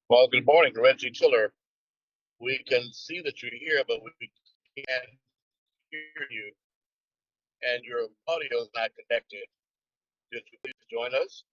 Well, good morning, Reggie Tiller. We can see that you're here, but we can't hear you, and your audio is not connected. Could you please join us?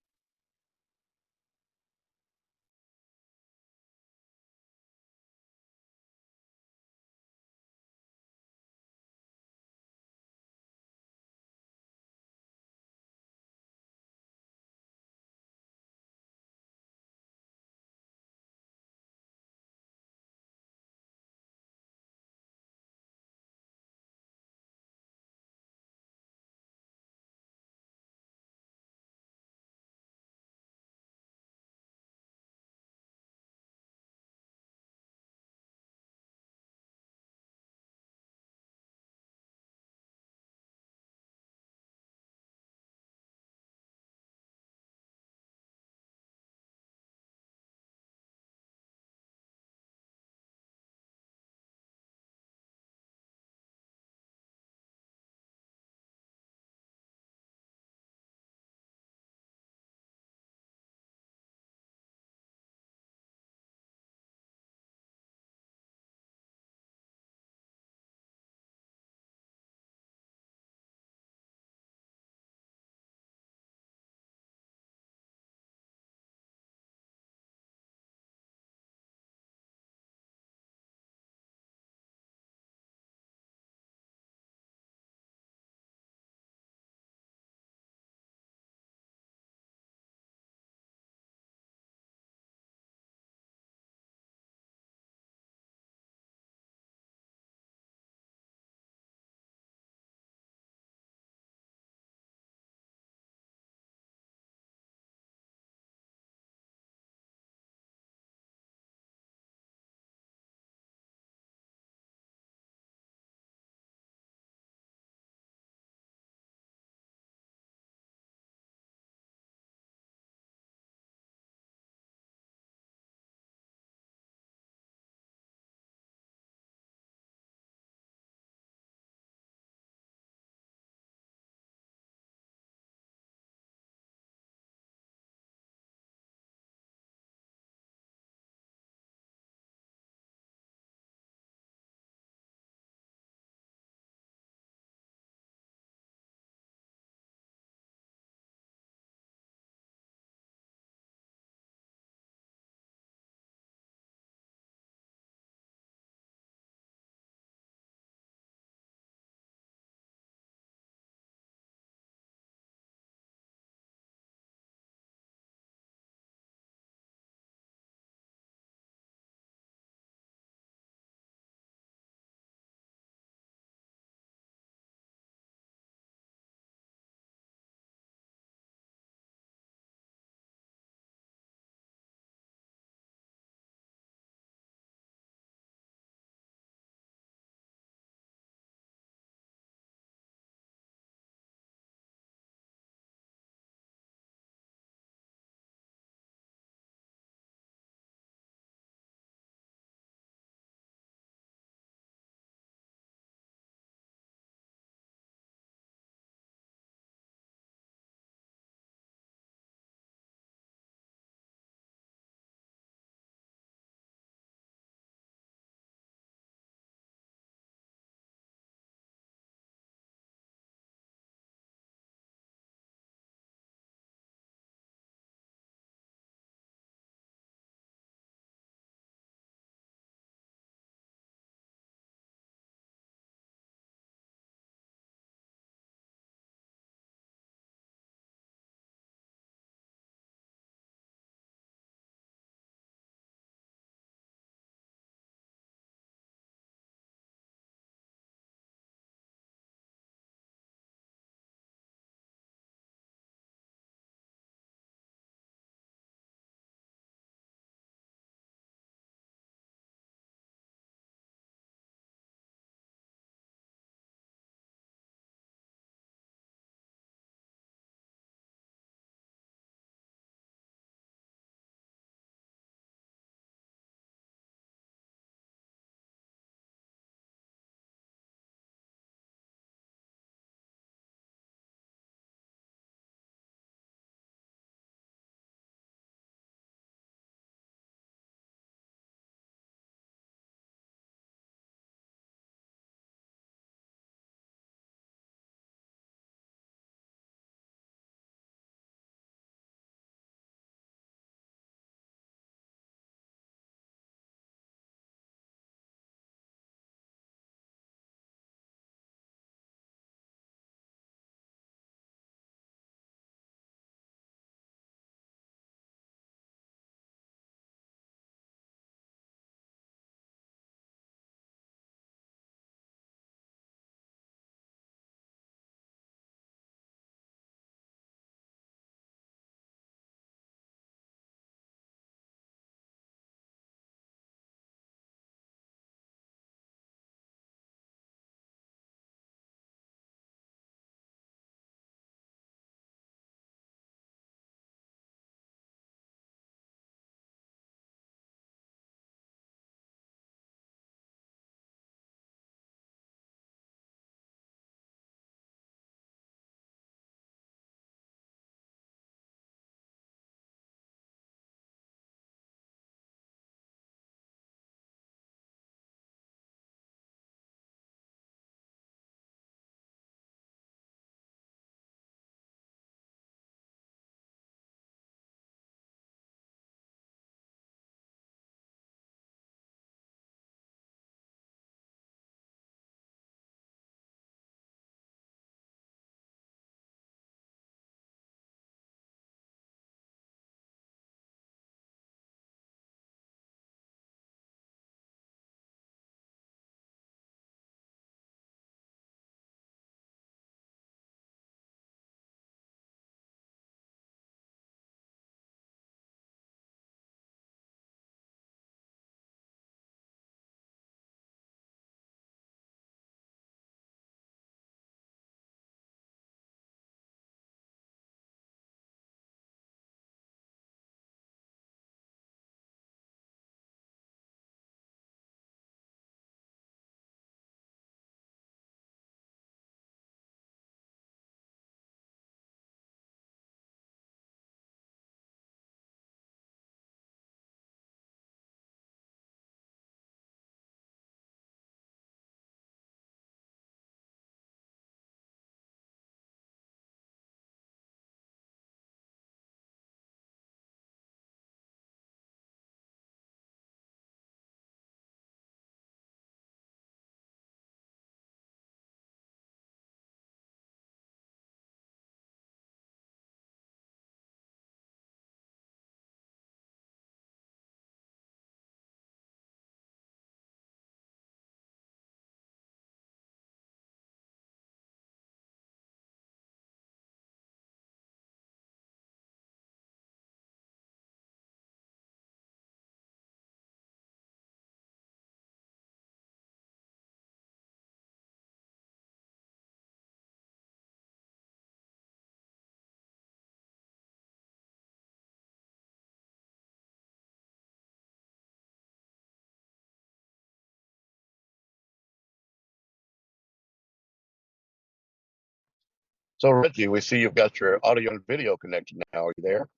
So Reggie, we see you've got your audio and video connected now. Are you there?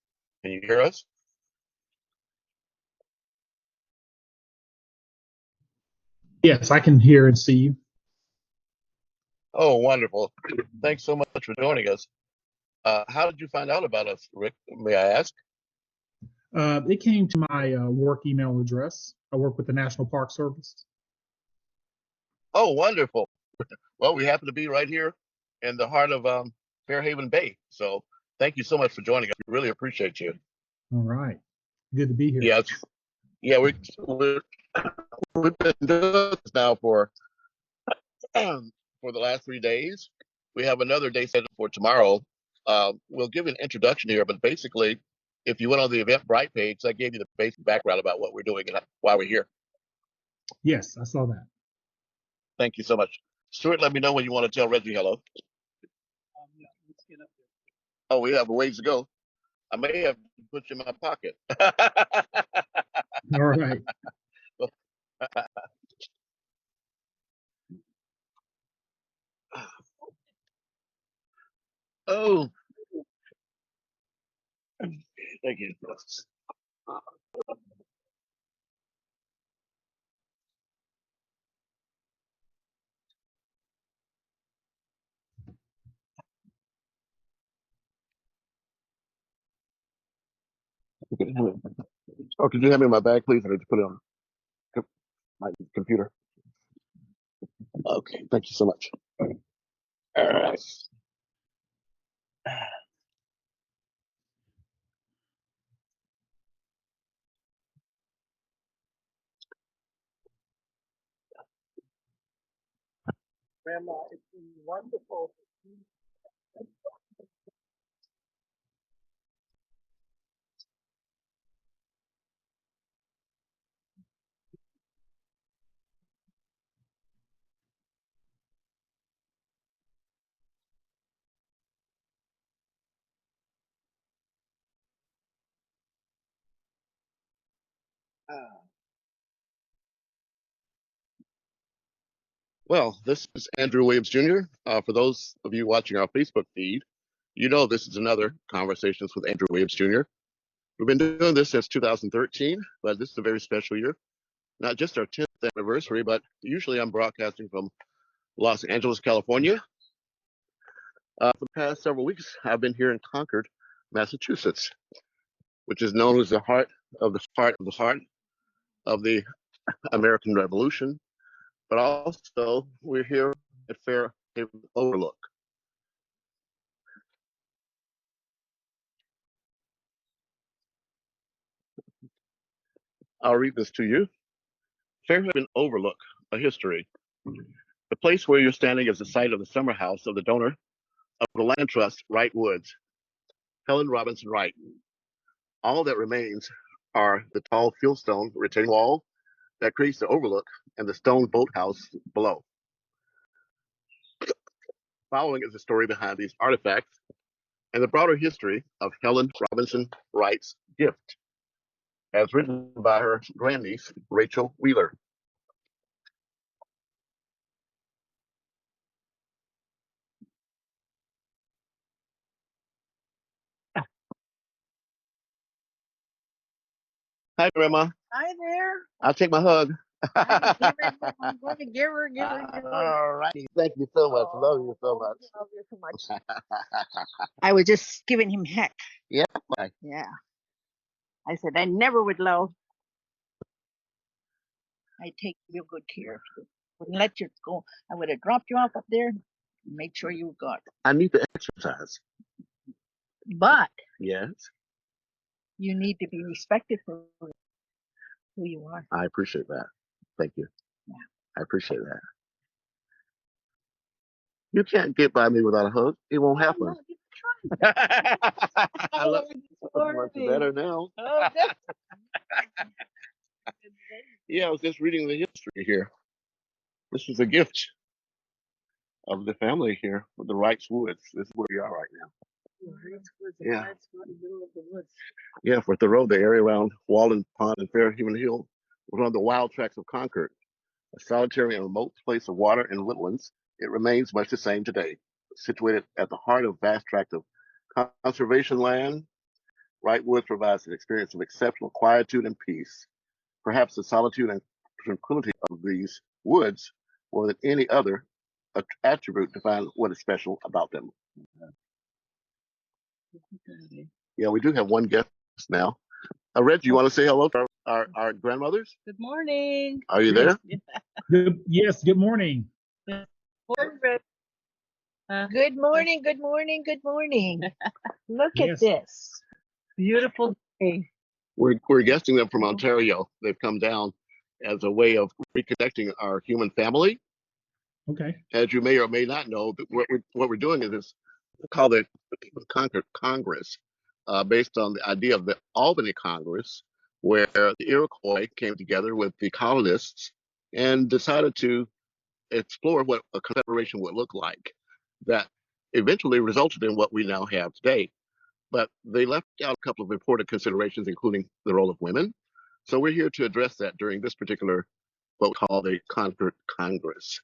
Can you hear us? Yes, I can hear and see you. Oh, wonderful. Thanks so much for joining us. How did you find out about us, Rick? May I ask? It came to my work email address. I work with the National Park Service. Oh, wonderful. Well, we happen to be right here in the heart of Fairhaven Bay. So thank you so much for joining us. We really appreciate you. All right. Good to be here. Yes. Yeah, we've been doing this now for the last 3 days. We have another day scheduled for tomorrow. We'll give you an introduction here, but basically, if you went on the Eventbrite page, I gave you the basic background about what we're doing and why we're here. Yes, I saw that. Thank you so much. Stuart, let me know when you want to tell Reggie hello. Yeah, let's get up there. Oh, we have a ways to go. I may have put you in my pocket. All right. Oh, thank you. Oh, could you hand me my bag, please? I need to put it on my computer. Okay, thank you so much. All right. Grandma, it's been wonderful. Well, this is Andrew Williams Jr. For those of you watching our Facebook feed, you know this is another Conversations with Andrew Williams Jr. We've been doing this since 2013, but this is a very special year. Not just our 10th anniversary, but usually I'm broadcasting from Los Angeles, California. For the past several weeks, I've been here in Concord, Massachusetts, which is known as the heart of the heart of the American Revolution. But also, we're here at Fairhaven Overlook. I'll read this to you. Fairhaven Overlook, a history. The place where you're standing is the site of the summer house of the donor of the land trust, Wright Woods, Helen Robinson Wright. All that remains are the tall fieldstone retaining wall that creates the overlook and the stone boathouse below. Following is the story behind these artifacts and the broader history of Helen Robinson Wright's gift, as written by her grandniece, Rachel Wheeler. Hi, Grandma. Hi there. I'll take my hug. I'm going to give her. All right. Thank you so much. Love you so much. Love you so much. I was just giving him heck. Yeah. Yeah. I said I never would love. I take real good care of you. Wouldn't let you go. I would have dropped you off up there and made sure you got. I need to exercise. But yes, you need to be respected for who you are. I appreciate that. Thank you. Yeah. I appreciate that. You can't get by me without a hug. It won't happen. I love much better now. Yeah, I was just reading the history here. This is a gift of the family here with the Wrights Woods. This is where we are right now. Yeah. Yeah, for Thoreau, the area around Walden Pond and Fairhaven Hill was one of the wild tracts of Concord, a solitary and remote place of water and woodlands. It remains much the same today. situated at the heart of vast tract of conservation land, Wright Woods provides an experience of exceptional quietude and peace. Perhaps the solitude and tranquility of these woods, more than any other attribute, define what is special about them. Yeah, we do have one guest now. Reg, you want to say hello to our grandmothers? Good morning. Are you there? Yes, good morning. Good morning, good morning, good morning. Look at Yes. this. Beautiful day. We're guesting them from Ontario. They've come down as a way of reconnecting our human family. Okay. As you may or may not know, what we're doing is this called the Concord Congress, based on the idea of the Albany Congress, where the Iroquois came together with the colonists and decided to explore what a confederation would look like. That eventually resulted in what we now have today. But they left out a couple of important considerations, including the role of women. So we're here to address that during this particular, what we call the Concord Congress.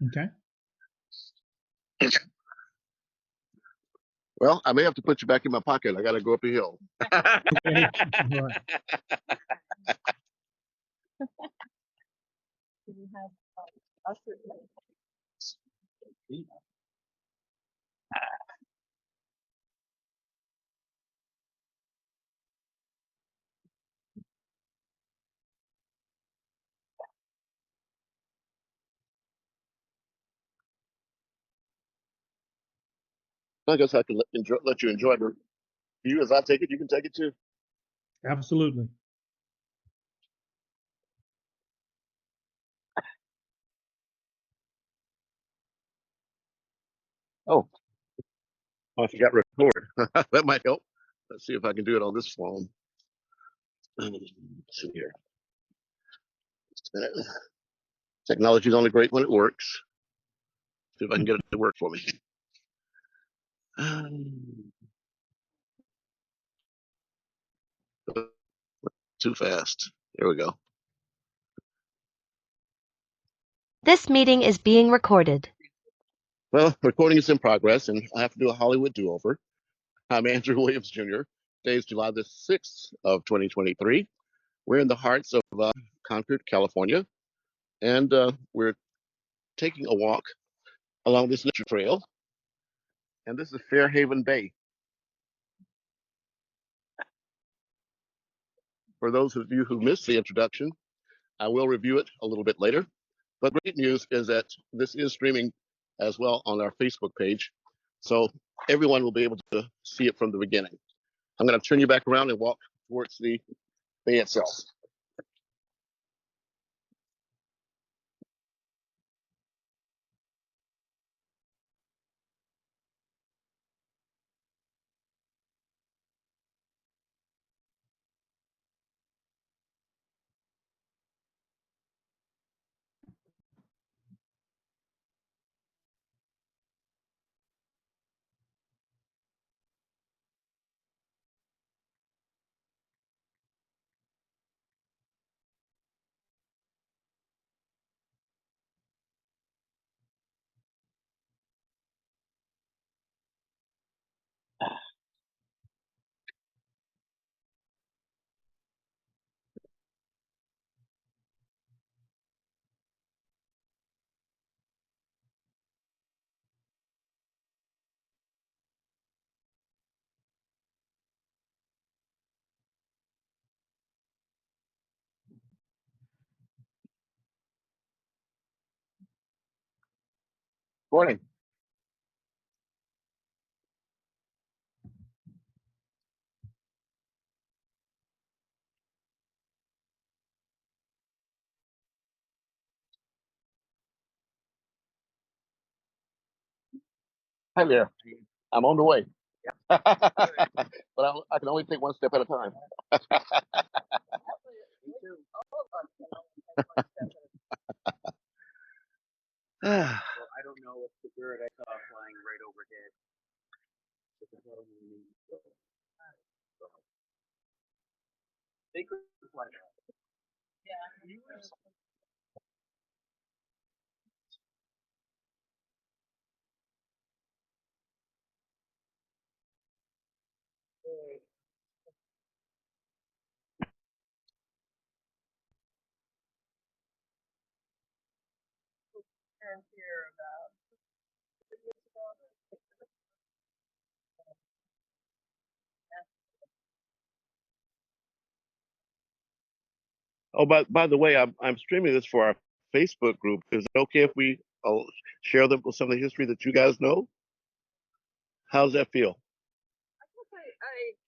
Okay. Well, I may have to put you back in my pocket. I got to go up a hill. Okay. All right. I guess I can let you enjoy the view. As I take it, you can take it too. Absolutely. Oh, I forgot to record. That might help. Let's see if I can do it on this phone. Let's see here. Just a minute. Technology is only great when it works. See if I can get it to work for me. Too fast. There we go. This meeting is being recorded. Well, recording is in progress, and I have to do a Hollywood do-over. I'm Andrew Williams Jr. Today is July the 6th of 2023. We're in the hearts of Concord, California, and we're taking a walk along this nature trail. And this is Fairhaven Bay. For those of you who missed the introduction, I will review it a little bit later. But the great news is that this is streaming as well on our Facebook page. So everyone will be able to see it from the beginning. I'm going to turn you back around and walk towards the bay itself. Morning. Hi there. I'm on the way. But I can only take one step at a time. I don't know if the bird I saw flying right overhead. They could fly. Yeah. Oh, by the way, I'm streaming this for our Facebook group. Is it okay if we share them with some of the history that you guys know? How does that feel? I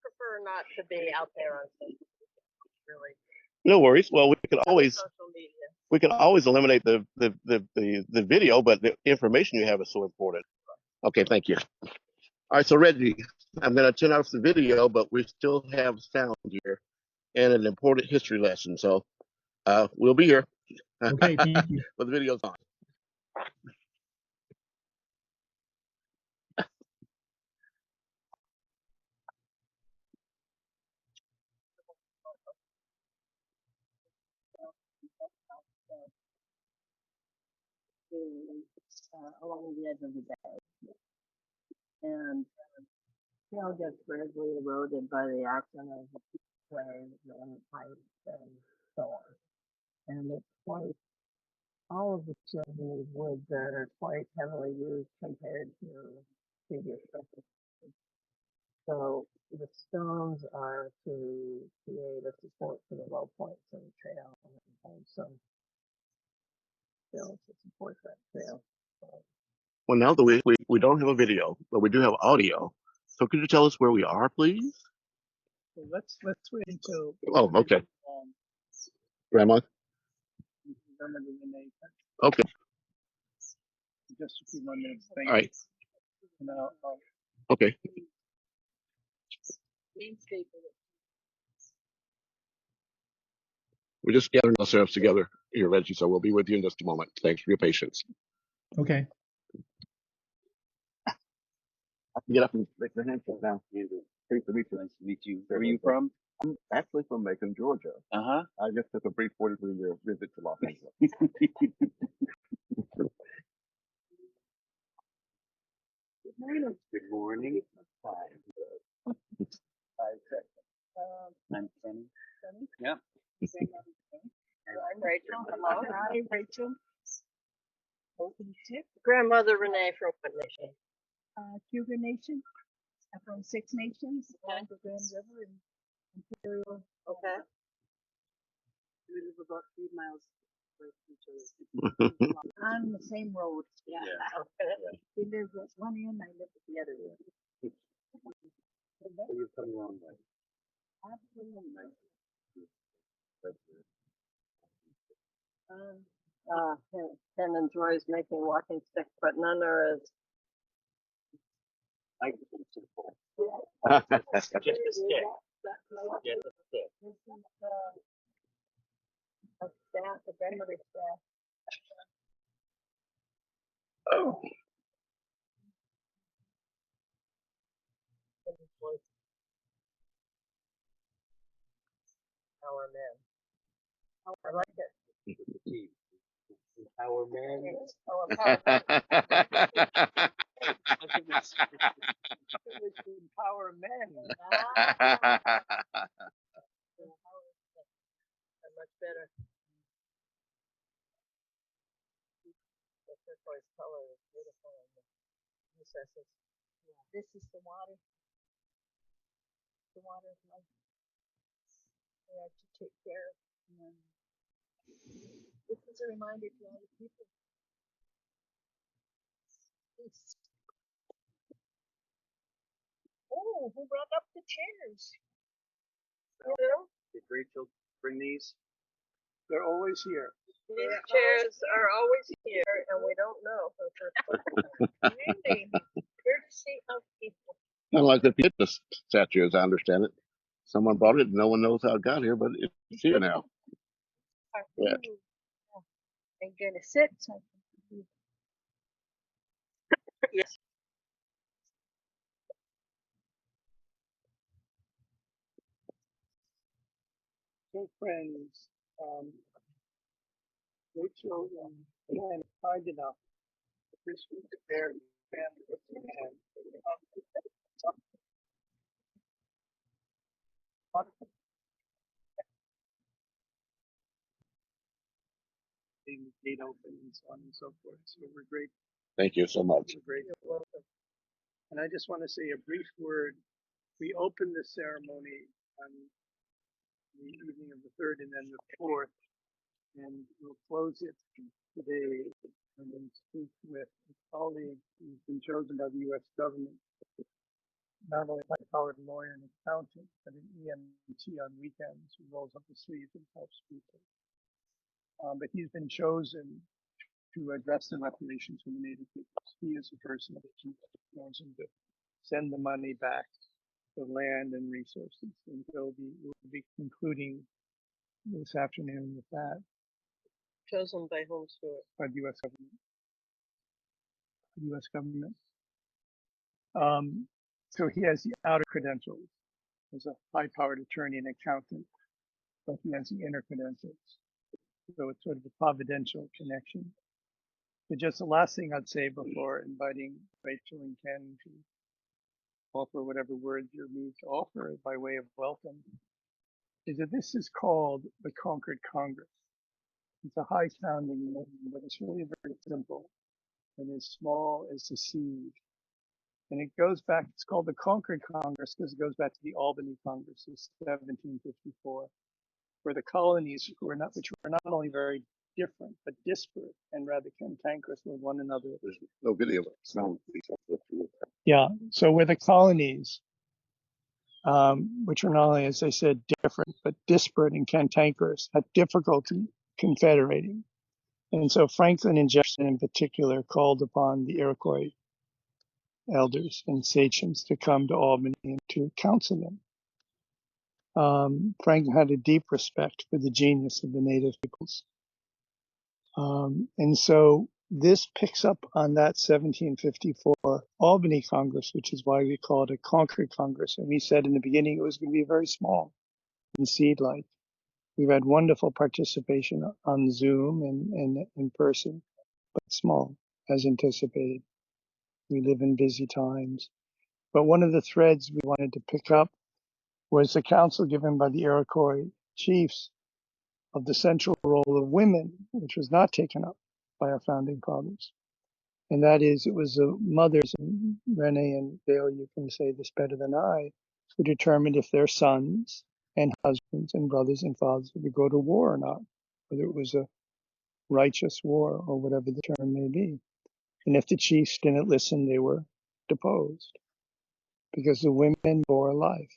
prefer not to be out there on Facebook, really. No worries. Well, Social media. we can always eliminate the video, but the information you have is so important. Okay, thank you. All right, so Reggie, I'm going to turn off the video, but we still have sound here and an important history lesson. So we'll be here. Okay, thank you. But the video's on. Along the edge of the bay. And trail gets gradually eroded by the action of the waves and ice and so on. And it's quite, all of the sheds in these woods are quite heavily used compared to previous structures. So the stones are to create a support for the low points in the trail and some fill to support that trail. Well, now that we don't have a video, but we do have audio. So could you tell us where we are, please? Let's wait until. Oh, okay. Grandma? Okay. Just a few more minutes. All right. No. Okay. We're just gathering ourselves together here, Reggie, so we'll be with you in just a moment. Thanks for your patience. Okay. Get up and make your hand down. Nice to meet you. Where are you from? I'm actually from Macon, Georgia. Uh-huh. I just took a brief 43-year visit to Los Angeles. Good morning. Hi. I'm Kenny. Yeah. I'm Rachel. Hello. Hi, Rachel. Grandmother Renee from what nation? Cougar Nation. I'm from Six Nations, along the Grand River and Imperial. Okay. We live about 3 miles away from each other. On the same road. Yeah. Okay. He lives at one end, I live at the other end. So you've come a long way. Absolutely. Ken enjoys making walking sticks, but none are as I just a stick. Just a stick. This is a staff, a grandmother's staff. Oh. Our men. I like it. Empower men. Oh, empower men. Empower men. Much better. The turquoise color is beautiful in the recesses. Yeah. This is the water. The water is like we have to take care of. And this is a reminder to all the people. Oh, who brought up the chairs? Did Rachel bring these? They're always here. These chairs are always here, and we don't know. Really? Courtesy of people. Kind of like the fitness statue, as I understand it. Someone bought it, and no one knows how it got here, but it's here now. Yeah. I'm gonna sit. So Yes. so friends, Rachel and hard enough. This week there getting the gate open and so on and so forth. So we're great. Thank you so much. We're grateful. Welcome. And I just want to say a brief word. We opened the ceremony on the evening of the 3rd and then the 4th, and we'll close it today and then speak with a colleague who's been chosen by the U.S. government, not only a high-powered lawyer and accountant, but an EMT on weekends who rolls up the sleeves and helps people. But he's been chosen to address the reparations for the Native peoples. He is the person that knows him to send the money back to land and resources. And we'll be concluding this afternoon with that. Chosen by whom, Stuart? By the U.S. government. The U.S. government. So he has the outer credentials as a high-powered attorney and accountant, but he has the inner credentials. So it's sort of a providential connection. But just the last thing I'd say before inviting Rachel and Ken to offer whatever words you're moved to offer by way of welcome is that this is called the Concord Congress. It's a high sounding name, but it's really very simple and as small as the seed. And it goes back, it's called the Concord Congress because it goes back to the Albany Congress of 1754, where the colonies which were not only very different, but disparate and rather cantankerous with one another. There's no video. Sound. Yeah, so where the colonies, which were not only, as I said, different, but disparate and cantankerous, had difficulty confederating. And so Franklin and Jefferson in particular called upon the Iroquois elders and sachems to come to Albany and to counsel them. Franklin had a deep respect for the genius of the Native peoples. And so this picks up on that 1754 Albany Congress, which is why we call it a Concord Congress. And we said in the beginning it was going to be very small and seed-like. We've had wonderful participation on Zoom and in person, but small as anticipated. We live in busy times. But one of the threads we wanted to pick up was the counsel given by the Iroquois chiefs of the central role of women, which was not taken up by our founding fathers. And that is, it was the mothers, and Renee and Dale, you can say this better than I, who determined if their sons and husbands and brothers and fathers would go to war or not, whether it was a righteous war or whatever the term may be. And if the chiefs didn't listen, they were deposed because the women bore life.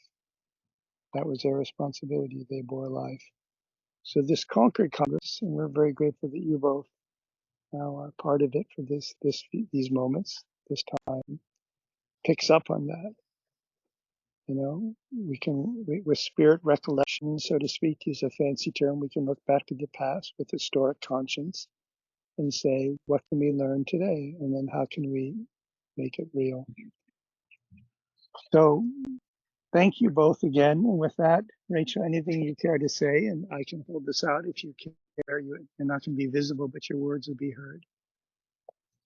That was their responsibility. They bore life. So this Concord Congress, and we're very grateful that you both now are part of it for these moments, this time, picks up on that. You know, with spirit recollection, so to speak, is a fancy term. We can look back to the past with historic conscience and say, what can we learn today? And then how can we make it real? So thank you both again. And with that, Rachel, anything you care to say, and I can hold this out if you care. You're not going to be visible, but your words will be heard.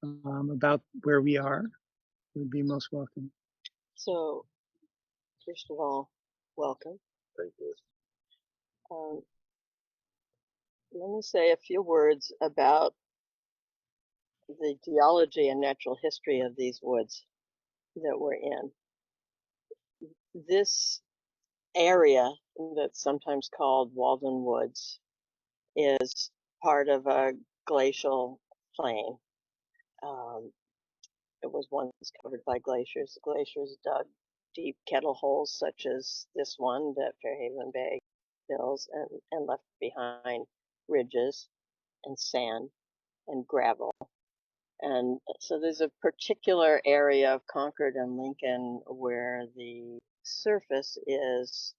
About where we are, would be most welcome. So, first of all, welcome. Thank you. Let me say a few words about the geology and natural history of these woods that we're in. This area that's sometimes called Walden Woods is part of a glacial plain. It was once covered by glaciers. The glaciers dug deep kettle holes such as this one that Fairhaven Bay fills and left behind ridges and sand and gravel. And so there's a particular area of Concord and Lincoln where the surface is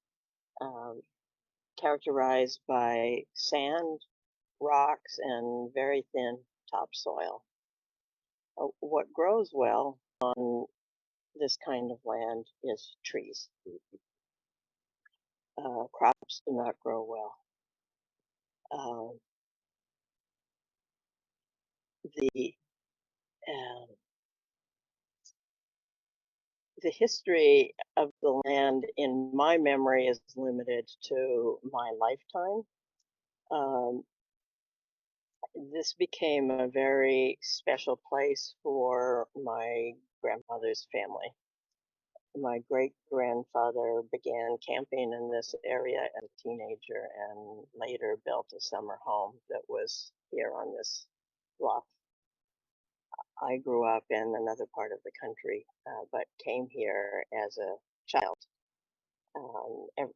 characterized by sand, rocks, and very thin topsoil. What grows well on this kind of land is trees. Crops do not grow well. The history of the land in my memory is limited to my lifetime. this became a very special place for my grandmother's family. My great-grandfather began camping in this area as a teenager and later built a summer home that was here on this bluff. I grew up in another part of the country, but came here as a child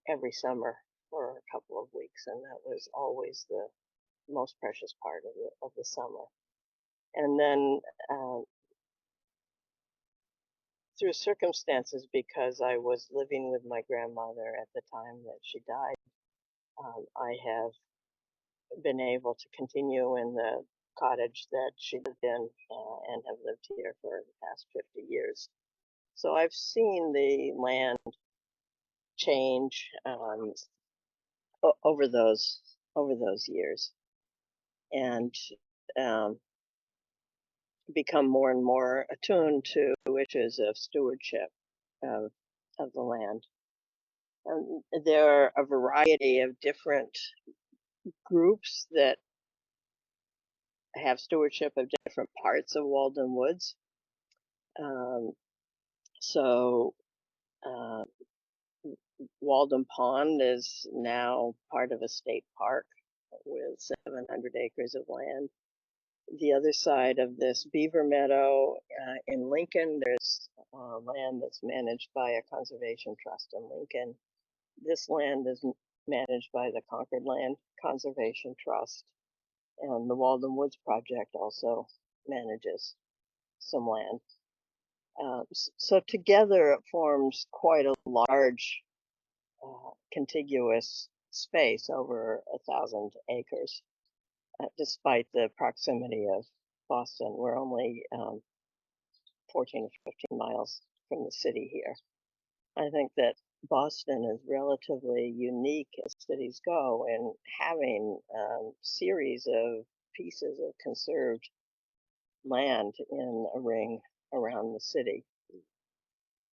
every summer for a couple of weeks, and that was always the most precious part of the summer. And then through circumstances, because I was living with my grandmother at the time that she died, I have been able to continue in the cottage that she lived in and have lived here for the past 50 years. So I've seen the land change over those years, and become more and more attuned to issues of stewardship of the land. And there are a variety of different groups that have stewardship of different parts of Walden Woods. So Walden Pond is now part of a state park with 700 acres of land. The other side of this Beaver Meadow in Lincoln, there's land that's managed by a conservation trust in Lincoln. This land is managed by the Concord Land Conservation Trust, and the Walden Woods Project also manages some land. So together it forms quite a large contiguous space, over 1,000 acres. Despite the proximity of Boston, we're only 14 or 15 miles from the city here. I think that Boston is relatively unique as cities go in having a series of pieces of conserved land in a ring around the city.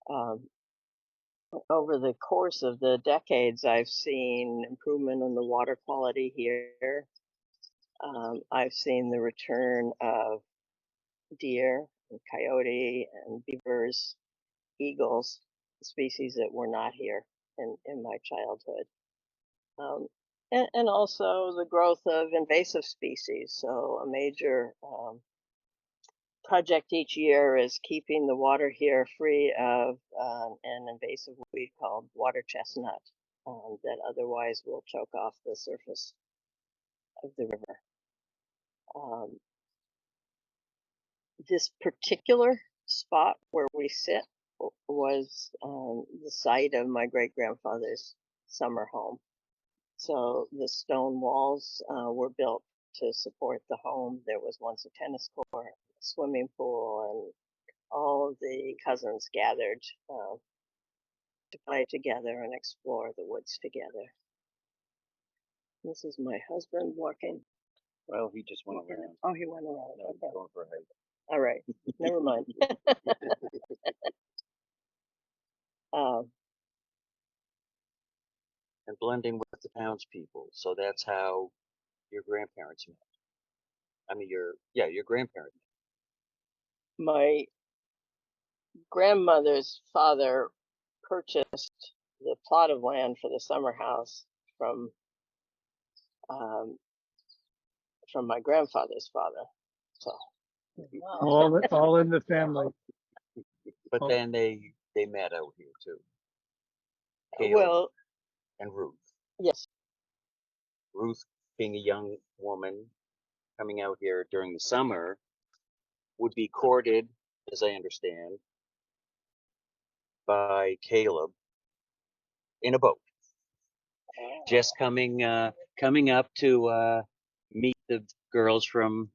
Over the course of the decades, I've seen improvement in the water quality here. I've seen the return of deer and coyote and beavers, eagles, species that were not here in my childhood. And also the growth of invasive species. So a major project each year is keeping the water here free of an invasive weed called water chestnut that otherwise will choke off the surface of the river. This particular spot where we sit was the site of my great-grandfather's summer home. So the stone walls were built to support the home. There was once a tennis court, a swimming pool, and all of the cousins gathered to play together and explore the woods together. This is my husband walking. Well, he just went around. Oh, he went around. No, Okay. going for a hike. All right, never mind. And blending with the townspeople. So that's how your grandparents met. I mean, your grandparents. My grandmother's father purchased the plot of land for the summer house from my grandfather's father. So All in the family. But Oh. then they met out here too. Caleb well, and Ruth. yes, Ruth, being a young woman coming out here during the summer, would be courted, as I understand, by Caleb in a boat, just coming up to meet the girls from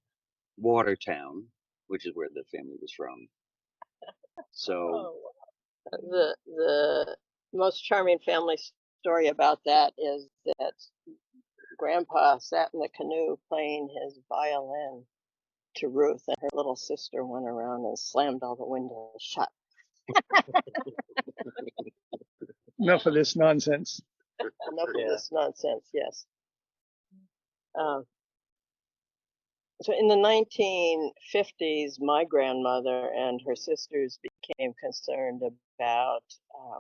Watertown, which is where the family was from. So the most charming family story about that is that Grandpa sat in the canoe playing his violin to Ruth, and her little sister went around and slammed all the windows shut. Enough of this nonsense. Enough of this nonsense, yes. So in the 1950s, my grandmother and her sisters became concerned about,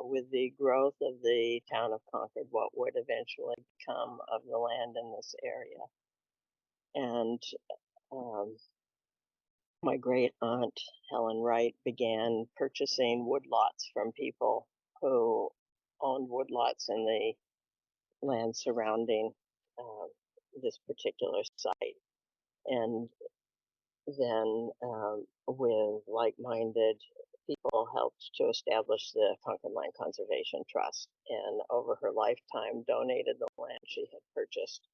with the growth of the town of Concord, what would eventually become of the land in this area. And my great aunt Helen Wright began purchasing woodlots from people who owned woodlots in the land surrounding this particular site. And then with like-minded people helped to establish the Concord Land Conservation Trust, and over her lifetime donated the land she had purchased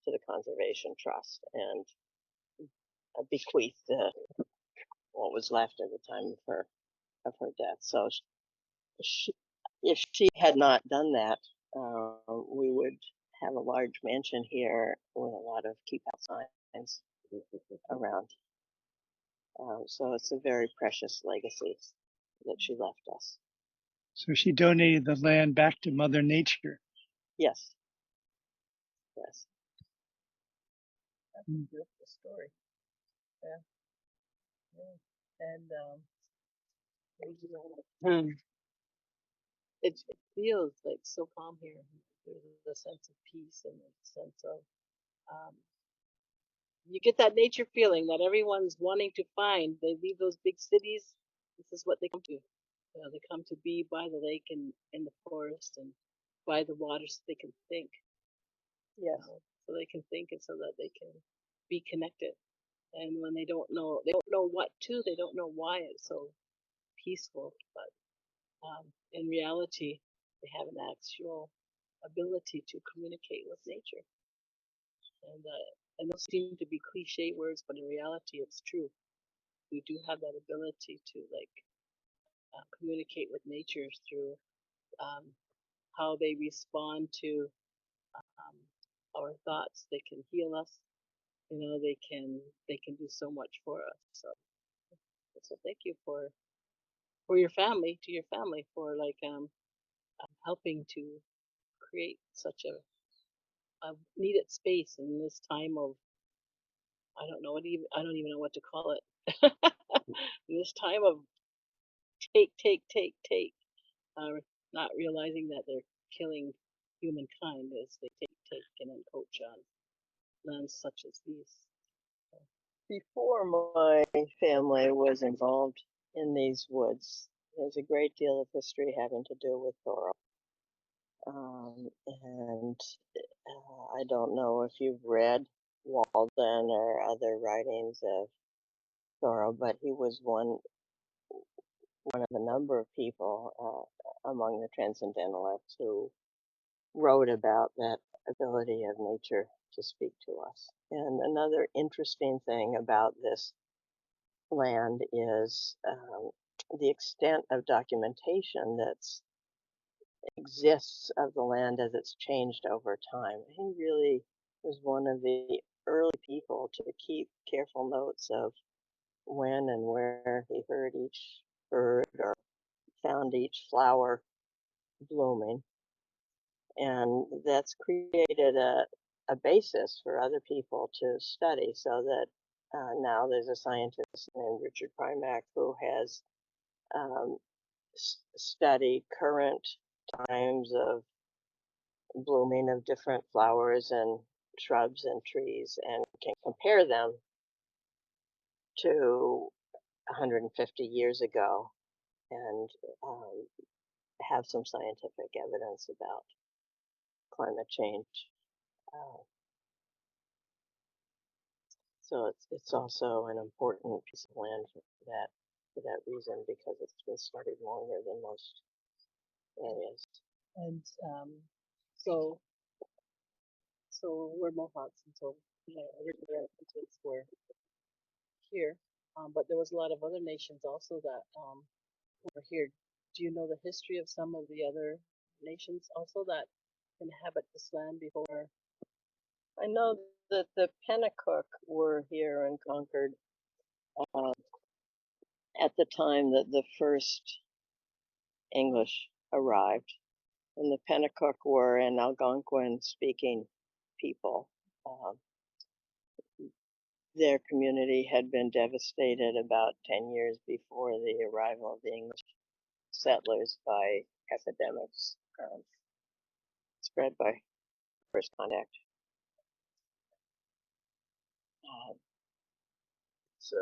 to the Conservation Trust and bequeathed what was left at the time of her death. So if she had not done that, we would have a large mansion here with a lot of keep out signs around. So it's a very precious legacy that she left us. So she donated the land back to Mother Nature. Yes. Yes. That's a beautiful story. Yeah. Yeah. And it feels like so calm here. There's a sense of peace and a sense of you get that nature feeling that everyone's wanting to find. They leave those big cities. This is what they come to. You know, they come to be by the lake and in the forest and by the water so they can think. Yes. So they can think and so that they can be connected. And when they don't know what to, they don't know why it's so peaceful. But in reality, they have an actual ability to communicate with nature. And those seem to be cliche words, but in reality, it's true. We do have that ability to communicate with nature through how they respond to our thoughts. They can heal us. You know, they can do so much for us. So thank you for your family, to your family, for helping to create such a needed space in this time of I don't even know what to call it. In this time of take, not realizing that they're killing humankind as they take and encroach on lands such as these. Before my family was involved in these woods, there's a great deal of history having to do with Thoreau. And I don't know if you've read Walden or other writings of Thoreau, but he was one of a number of people among the transcendentalists who wrote about that ability of nature to speak to us. And another interesting thing about this land is the extent of documentation that exists of the land as it's changed over time. He really was one of the early people to keep careful notes of when and where he heard each bird or found each flower blooming. And that's created a basis for other people to study, so that now there's a scientist named Richard Primack who has studied current times of blooming of different flowers and shrubs and trees and can compare them to 150 years ago and have some scientific evidence about climate change. So it's also an important piece of land for that reason, because it's been studied longer than most areas. And so we're Mohawks, and so originally were here, but there was a lot of other nations also that were here. Do you know the history of some of the other nations also that inhabit this land before? I know that the Pennacook were here in Concord at the time that the first English arrived, and the Pennacook were an Algonquin speaking people. their community had been devastated about 10 years before the arrival of the English settlers by epidemics spread by first contact. It's,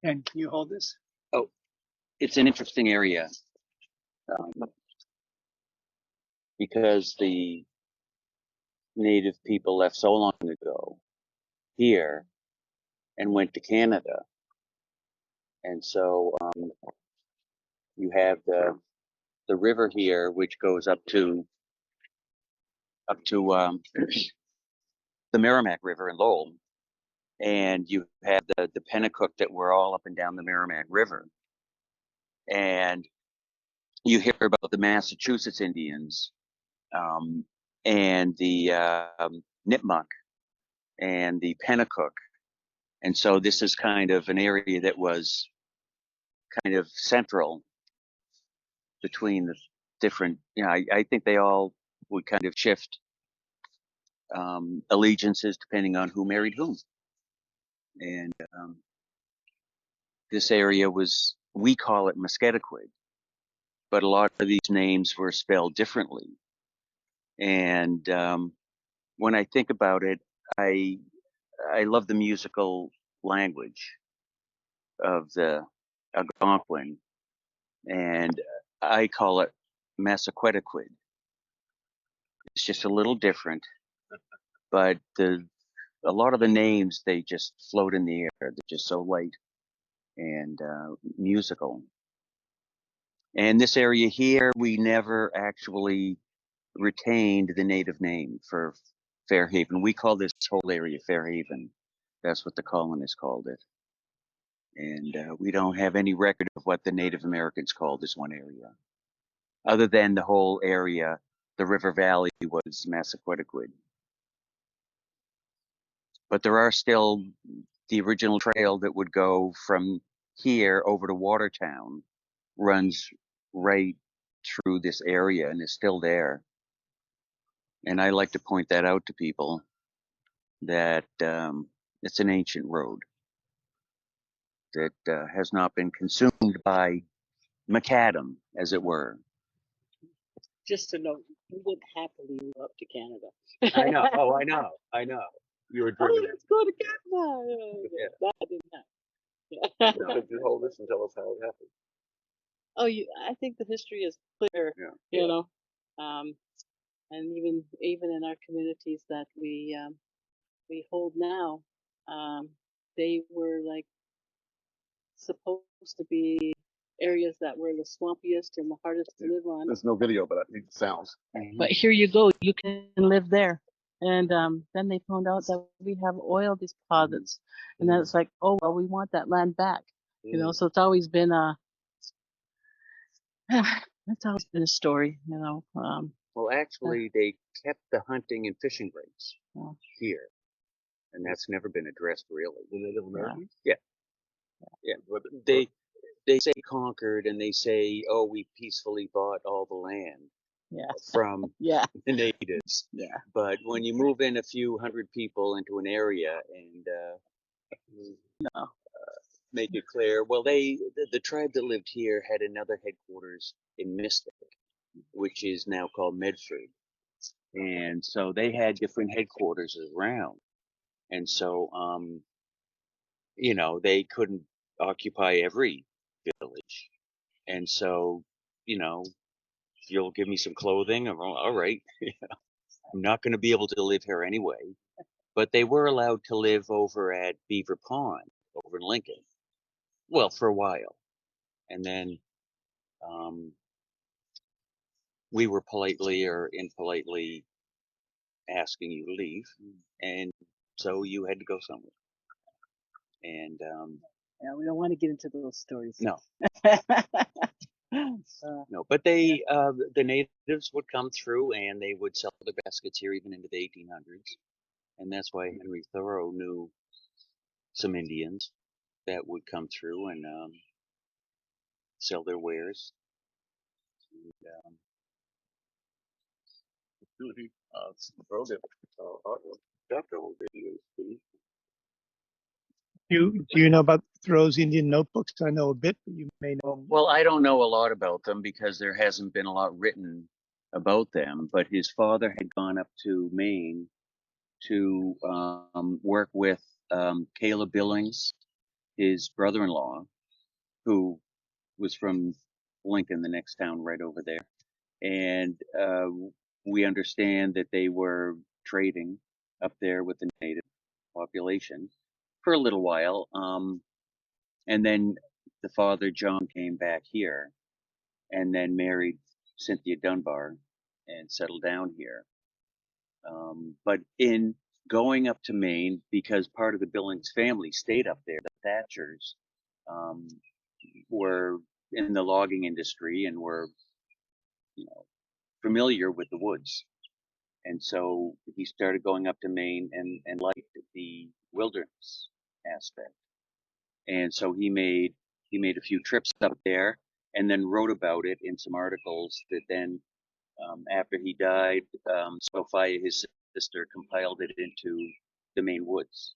And can you hold this? oh, it's an interesting area because the native people left so long ago here and went to Canada. And so you have the river here, which goes up to the Merrimack River in Lowell, and you have the Pennacook that were all up and down the Merrimack River, and you hear about the Massachusetts Indians and the Nipmuc and the Pennacook, and so this is kind of an area that was kind of central between the different. I think they all would kind of shift allegiances depending on who married whom. And this area was, we call it Musquetaquid, but a lot of these names were spelled differently. And when I think about it, I love the musical language of the Algonquin, and I call it Massaquetaquid. It's just a little different, but a lot of the names, they just float in the air. They're just so light and musical. And this area here, we never actually retained the native name for Fairhaven. We call this whole area Fairhaven. That's what the colonists called it. And we don't have any record of what the Native Americans called this one area. Other than the whole area, the river valley was Massaquetaquid. But there are still the original trail that would go from here over to Watertown, runs right through this area and is still there. And I like to point that out to people that it's an ancient road that has not been consumed by macadam, as it were. Just to note, we would happily move up to Canada. I know. Oh, I know. I know. You were Oh, driven. let's go to Canada. Yeah. That didn't happen. Yeah. Could you hold this and tell us how it happened? Oh, I think the history is clear. Yeah. You know, and even in our communities that we hold now, they were like supposed to be areas that were the swampiest and the hardest to live on. There's no video, but I need sounds. But here you go, you can live there. And then they found out that we have oil deposits, and then it's like, oh well, we want that land back. You know, so it's always been it's always been a story. You know. Well, actually, they kept the hunting and fishing rights Oh. here, and that's never been addressed really. The Native Americans? Yeah. But they say Concord, and they say, oh, we peacefully bought all the land Yeah. from Yeah. the natives. Yeah. But when you move in a few hundred people into an area and No. make it clear, well, the tribe that lived here had another headquarters in Mystic, which is now called Medford. And so they had different headquarters around. And so, they couldn't occupy every village. And so, you'll give me some clothing. I'm all right. I'm not going to be able to live here anyway. But they were allowed to live over at Beaver Pond over in Lincoln. Well, for a while. And then we were politely or impolitely asking you to leave. And so you had to go somewhere. And Yeah, we don't want to get into those stories. no, no. But the natives would come through and they would sell their baskets here even into the 1800s. And that's why Henry Thoreau knew some Indians that would come through and sell their wares. And, Duty, broke it. Do you know about Thoreau's Indian notebooks? I know a bit, but you may know. Well, I don't know a lot about them because there hasn't been a lot written about them, but his father had gone up to Maine to work with Caleb Billings, his brother-in-law, who was from Lincoln, the next town right over there. And we understand that they were trading up there with the native population for a little while. And then the father, John, came back here and then married Cynthia Dunbar and settled down here. But in going up to Maine, because part of the Billings family stayed up there, the Thatchers were in the logging industry and were, familiar with the woods. And so he started going up to Maine and liked the wilderness aspect. And so he made a few trips up there and then wrote about it in some articles that then, after he died, Sophia, his sister, compiled it into the Maine Woods.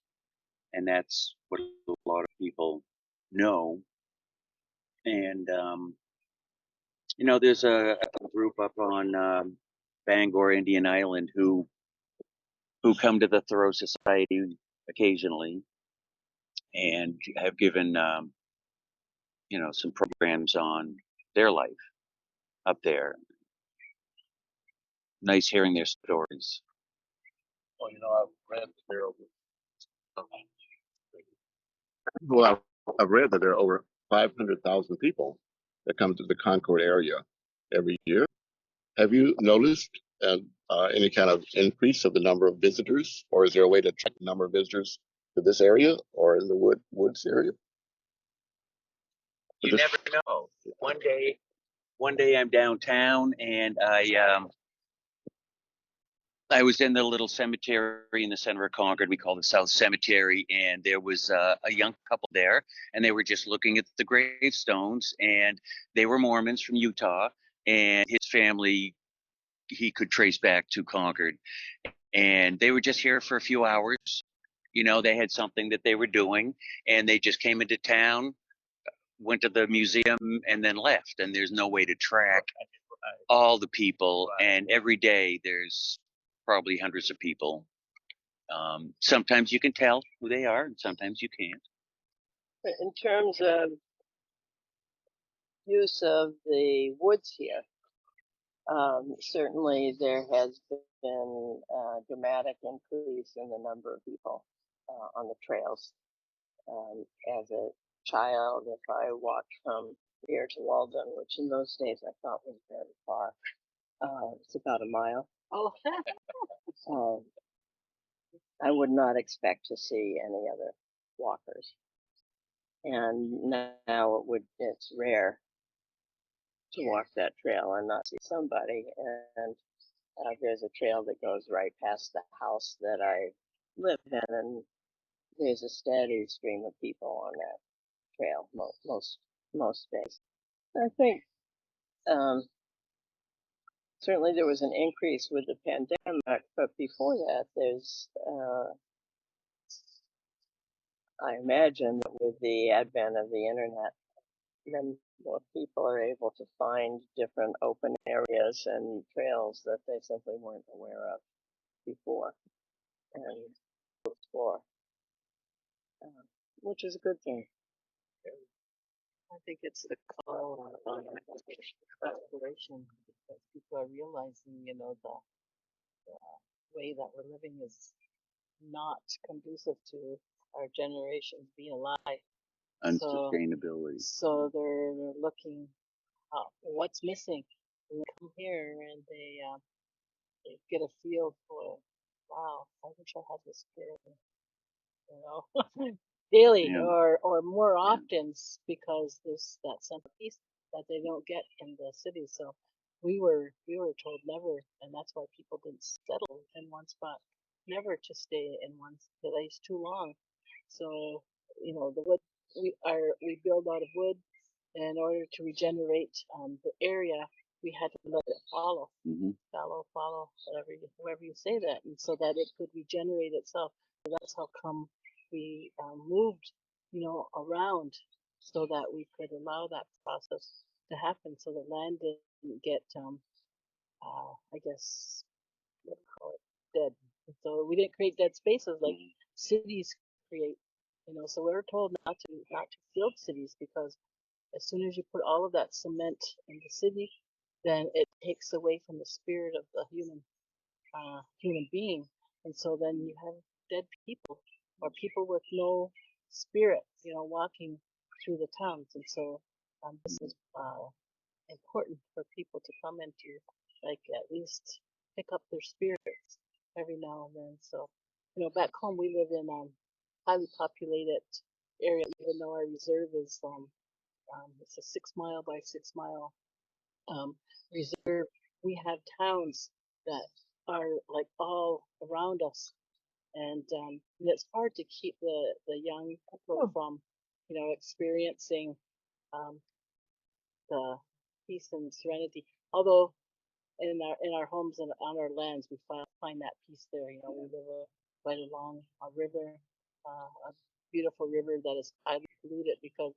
And that's what a lot of people know. And, there's a group up on Bangor, Indian Island, who come to the Thoreau Society occasionally and have given, some programs on their life up there. Nice hearing their stories. Well, I've read that there are I've read that there are over 500,000 people that come to the Concord area every year. Have you noticed any kind of increase of the number of visitors, or is there a way to track the number of visitors to this area or in the woods area? You never know. One day I'm downtown and I was in the little cemetery in the center of Concord. We call it South Cemetery, and there was a young couple there, and they were just looking at the gravestones, and they were Mormons from Utah, and his family he could trace back to Concord, and they were just here for a few hours. They had something that they were doing, and they just came into town, went to the museum, and then left. And there's no way to track all the people, and every day there's probably hundreds of people. Sometimes you can tell who they are, and sometimes you can't. In terms of use of the woods here, certainly there has been a dramatic increase in the number of people on the trails. As a child, if I walked from here to Walden, which in those days I thought was very far, it's about a mile. Oh, I would not expect to see any other walkers. And now it's rare to walk that trail and not see somebody. And there's a trail that goes right past the house that I live in, and there's a steady stream of people on that trail most days. I think certainly there was an increase with the pandemic, but before that, there's I imagine that with the advent of the internet, then more people are able to find different open areas and trails that they simply weren't aware of before and explore, which is a good thing. I think it's the call on exploration because people are realizing, the way that we're living is not conducive to our generations being alive. Unsustainability. So they're looking what's missing. And they come here and they get a feel for, wow, I wish I had this feeling, daily or more often because there's that sense of peace that they don't get in the city. So we were told never, and that's why people didn't settle in one spot, never to stay in one place too long. So the wood we build out of wood in order to regenerate the area we had to let it follow, Hmm. follow, whoever you say that, and so that it could regenerate itself. So that's how come we moved, around so that we could allow that process to happen, so the land didn't get, I guess, what do you call it, dead. And so we didn't create dead spaces like cities create, So we were told not to build cities because as soon as you put all of that cement in the city, then it takes away from the spirit of the human being, and so then you have dead people or people with no spirit, walking through the towns, and so this is important for people to come into, like, at least pick up their spirits every now and then. So, back home we live in highly populated area, even though our reserve is it's a 6 mile by 6 mile reserve. We have towns that are like all around us, and it's hard to keep the young people from, experiencing um, the peace and serenity. Although in our homes and on our lands, we find that peace there. We live right along a river, a beautiful river that is highly polluted because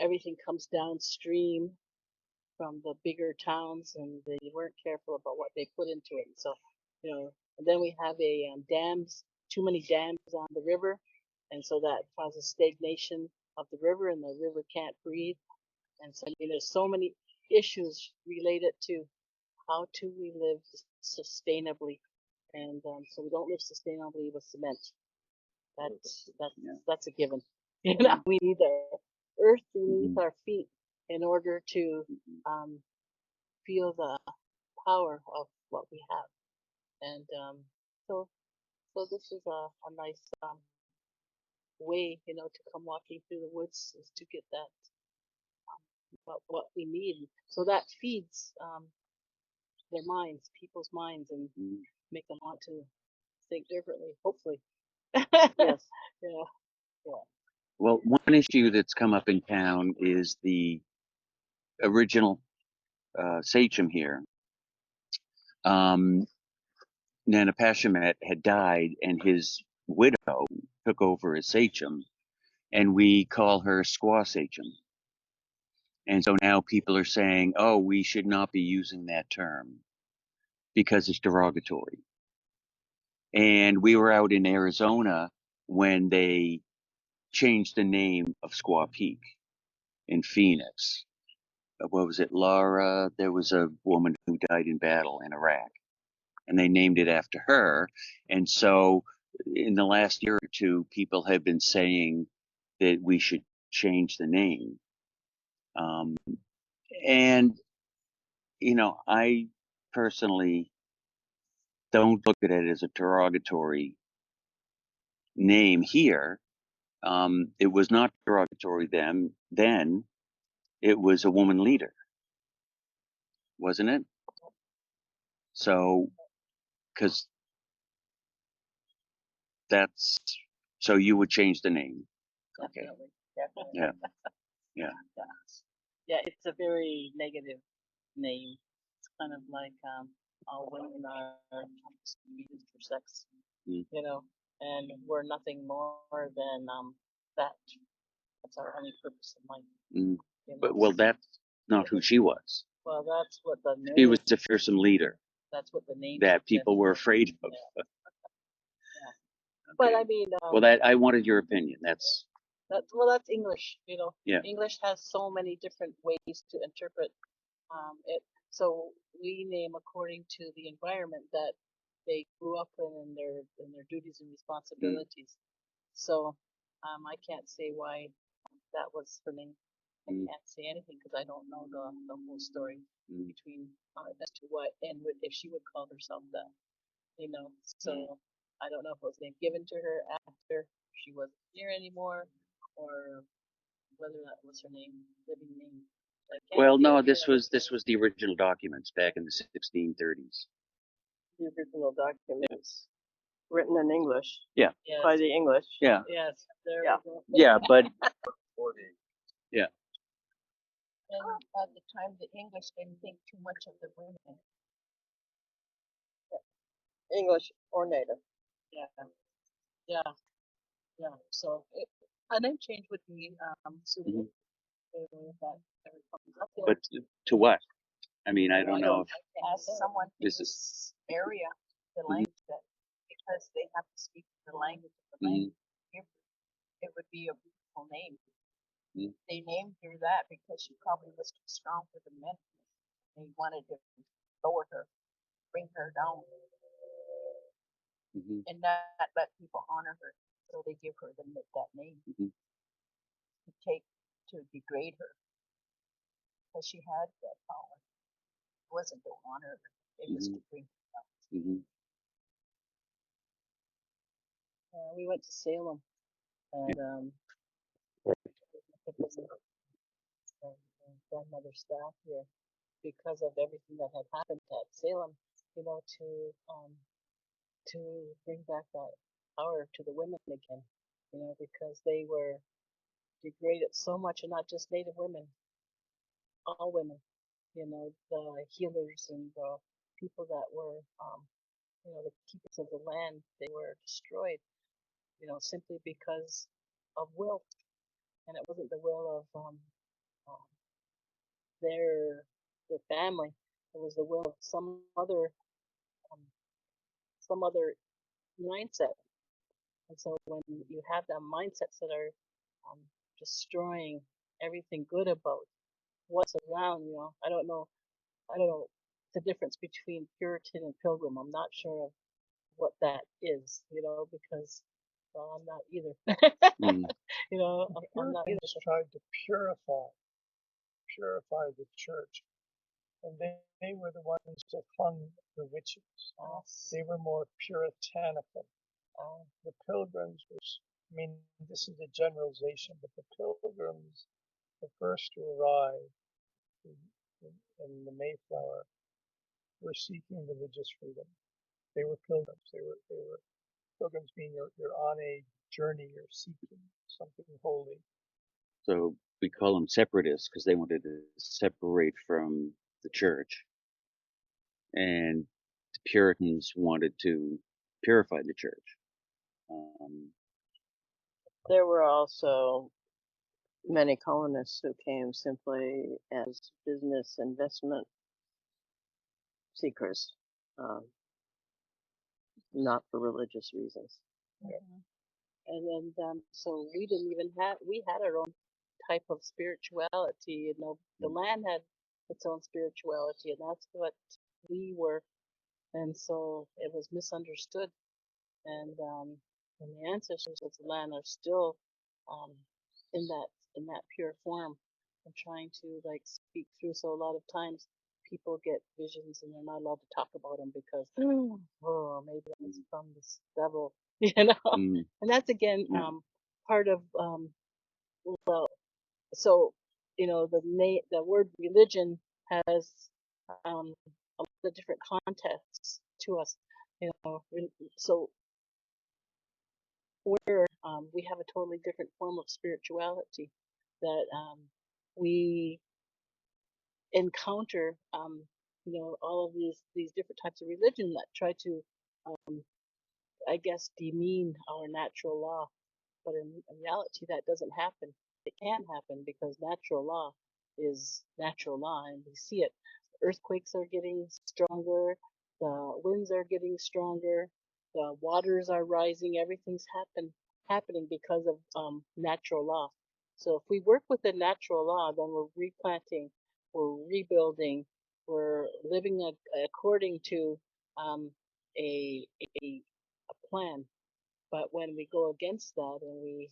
everything comes downstream from the bigger towns, and they weren't careful about what they put into it. So, and then we have dams, too many dams on the river, and so that causes stagnation of the river, and the river can't breathe. And so, there's so many issues related to how do we live sustainably, and so we don't live sustainably with cement. That's a given. We need the earth beneath our feet in order to feel the power of what we have, and so this is a nice way, to come walking through the woods, is to get that what we need. So that feeds their minds, people's minds, and make them want to think differently. Hopefully, yes, yeah. Well, one issue that's come up in town is the original sachem here. Nana Pashamet had died, and his widow took over as sachem, and we call her Squaw Sachem. And so now people are saying, oh, we should not be using that term because it's derogatory. And we were out in Arizona when they changed the name of Squaw Peak in Phoenix. What was it, Laura? There was a woman who died in battle in Iraq, and they named it after her. And so in the last year or two, people have been saying that we should change the name. And, I personally don't look at it as a derogatory name here. It was not derogatory then. It was a woman leader, wasn't it? So, because so you would change the name. Okay. Definitely. Yeah. Yeah. Yeah, it's a very negative name. It's kind of like all women are used for sex, and we're nothing more than that. That's our only purpose in life. But that's not who she was. Well, that's what the name. She was a fearsome leader. That's what the name. That people were afraid of. Yeah. But I mean. Well, I wanted your opinion. That's English. Yeah. English has so many different ways to interpret it. So we name according to the environment that they grew up in their duties and responsibilities. So I can't say why that was her name. I can't say anything because I don't know the whole story between as to what and if she would call herself that. So I don't know if it was name given to her after she wasn't here anymore, or whether that was her name, living name. Well, no, this was the original documents back in the 1630s. The original documents written in English. Yeah. Yes. By the English. Yeah. Yes. There Yeah. we go. Yeah, but yeah. And at the time, the English didn't think too much of the women. English or native. Yeah, yeah, yeah. So a name change would be suitable. That ever comes up. But to what? I mean, I don't know. As someone in This this area, the Mhm. language that, because they have to speak the language of the language, it would be a beautiful name. Mhm. They named her that because she probably was too strong for the men. They wanted to lower her, bring her down, Mhm. and not let people honor her. So they give her that name Mhm. to degrade her, because she had that power. It wasn't to honor her; it was to bring her down. Mhm. We went to Salem, and grandmother staff here because of everything that had happened at Salem. You know, to bring back that power to the women again. You know, because they were degraded so much, and not just Native women, all women. You know, the healers and the people that were, you know, the keepers of the land, they were destroyed. You know, simply because of will, and it wasn't the will of um, their family. It was the will of um, some other mindset. And so when you have that mindsets that are destroying everything good about what's around, you know, I don't know the difference between Puritan and Pilgrim. I'm not sure of what that is, you know, because well, I'm not either. Mhm. You know, The I'm not either. Puritans tried to purify the church, and they were the ones that hung the witches. They were more puritanical. The Pilgrims was, I mean, this is a generalization, but the Pilgrims, the first to arrive in the Mayflower, were seeking religious freedom. They were pilgrims. They were pilgrims, meaning you're on a journey. You're seeking something holy. So we call them separatists because they wanted to separate from the church, and the Puritans wanted to purify the church. There were also many colonists who came simply as business investment seekers, not for religious reasons. And then so we had our own type of spirituality. You know, the land had its own spirituality, and that's what we were. And so it was misunderstood. And the ancestors of the land are still um, in that pure form and trying to like speak through. So a lot of times people get visions and they're not allowed to talk about them because oh, maybe that's from this devil, you know. Mm. And that's again Yeah. part of well, so you know the word religion has a lot of different contexts to us, you know. So we have a totally different form of spirituality that we encounter, you know, all of these different types of religion that try to, I guess, demean our natural law. But in reality, that doesn't happen. It can't happen because natural law is natural law, and we see it. Earthquakes are getting stronger, the winds are getting stronger, the waters are rising. Everything's happening because of natural law. So if we work with the natural law, then we're replanting, we're rebuilding, we're living according to um, a, a a plan. But when we go against that and we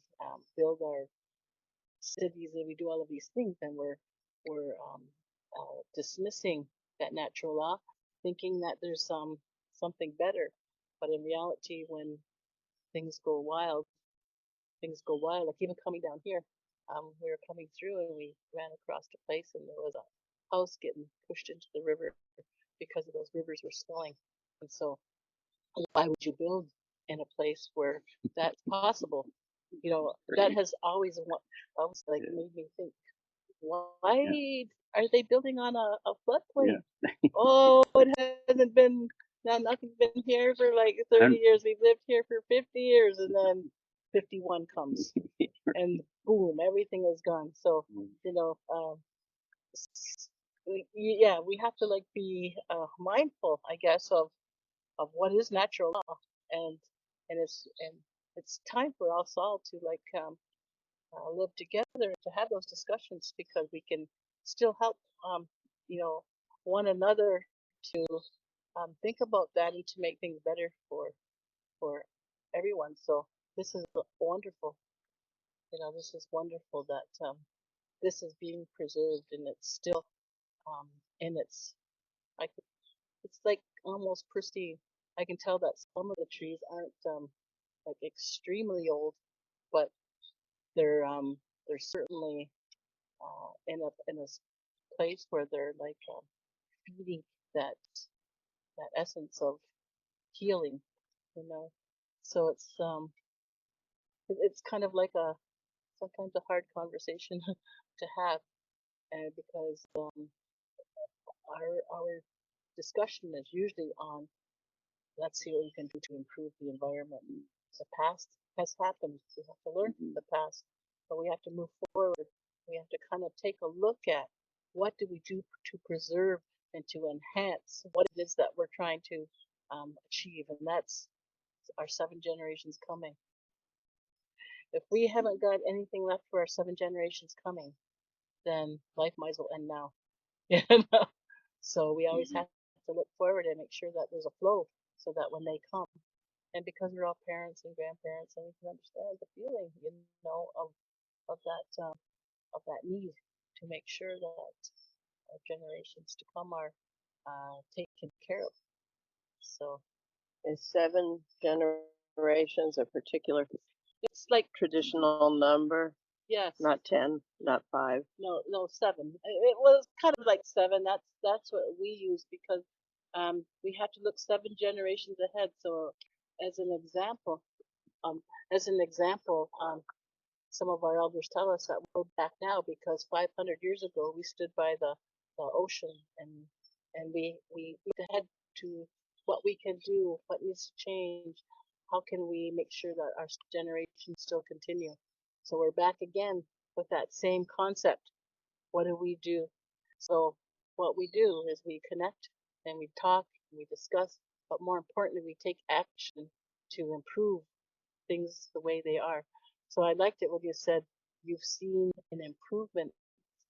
build our cities and we do all of these things, then we're dismissing that natural law, thinking that there's something better. But in reality, when things go wild, things go wild. Like even coming down here, we were coming through and we ran across a place and there was a house getting pushed into the river because of those rivers were swelling. And so why would you build in a place where that's possible? You know, that Right. has always like Yeah. made me think, why are they building on a floodplain? Yeah. Oh, it hasn't been, nothing's been here for like 30 years. We've lived here for 50 years, and then 51 comes, and boom, everything is gone. So, you know, yeah, we have to like be mindful, I guess, of what is natural law, and it's time for us all to like live together and to have those discussions, because we can still help you know, one another to think about that and to make things better for everyone. So this is wonderful. You know, this is wonderful that this is being preserved, and it's still and it's I it's like almost pristine. I can tell that some of the trees aren't like extremely old, but they're certainly in a place where they're like feeding that that essence of healing, you know. So it's kind of like a sometimes a hard conversation to have, and because our discussion is usually on, let's see what we can do to improve the environment. The past has happened. We have to learn from the past, but we have to move forward. We have to kind of take a look at what do we do to preserve and to enhance what it is that we're trying to achieve, and that's our 7 generations coming. If we haven't got anything left for our 7 generations coming, then life might as well end now. You know? So we always have to look forward and make sure that there's a flow, so that when they come, and because we're all parents and grandparents, and we can understand the feeling, you know, of that need to make sure that our generations to come are taken care of. So Is 7 generations a particular it's like, traditional number? yes, Not 10, not 5. no, 7. It was kind of like 7. That's what we use, because we have to look 7 generations ahead. So as an example, um, some of our elders tell us that we're back now because 500 years ago we stood by the ocean, and we look ahead to what we can do, what needs to change, how can we make sure that our generations still continue. So we're back again with that same concept. What do we do? So what we do is we connect and we talk and we discuss, but more importantly, we take action to improve things the way they are. So I liked it when you said you've seen an improvement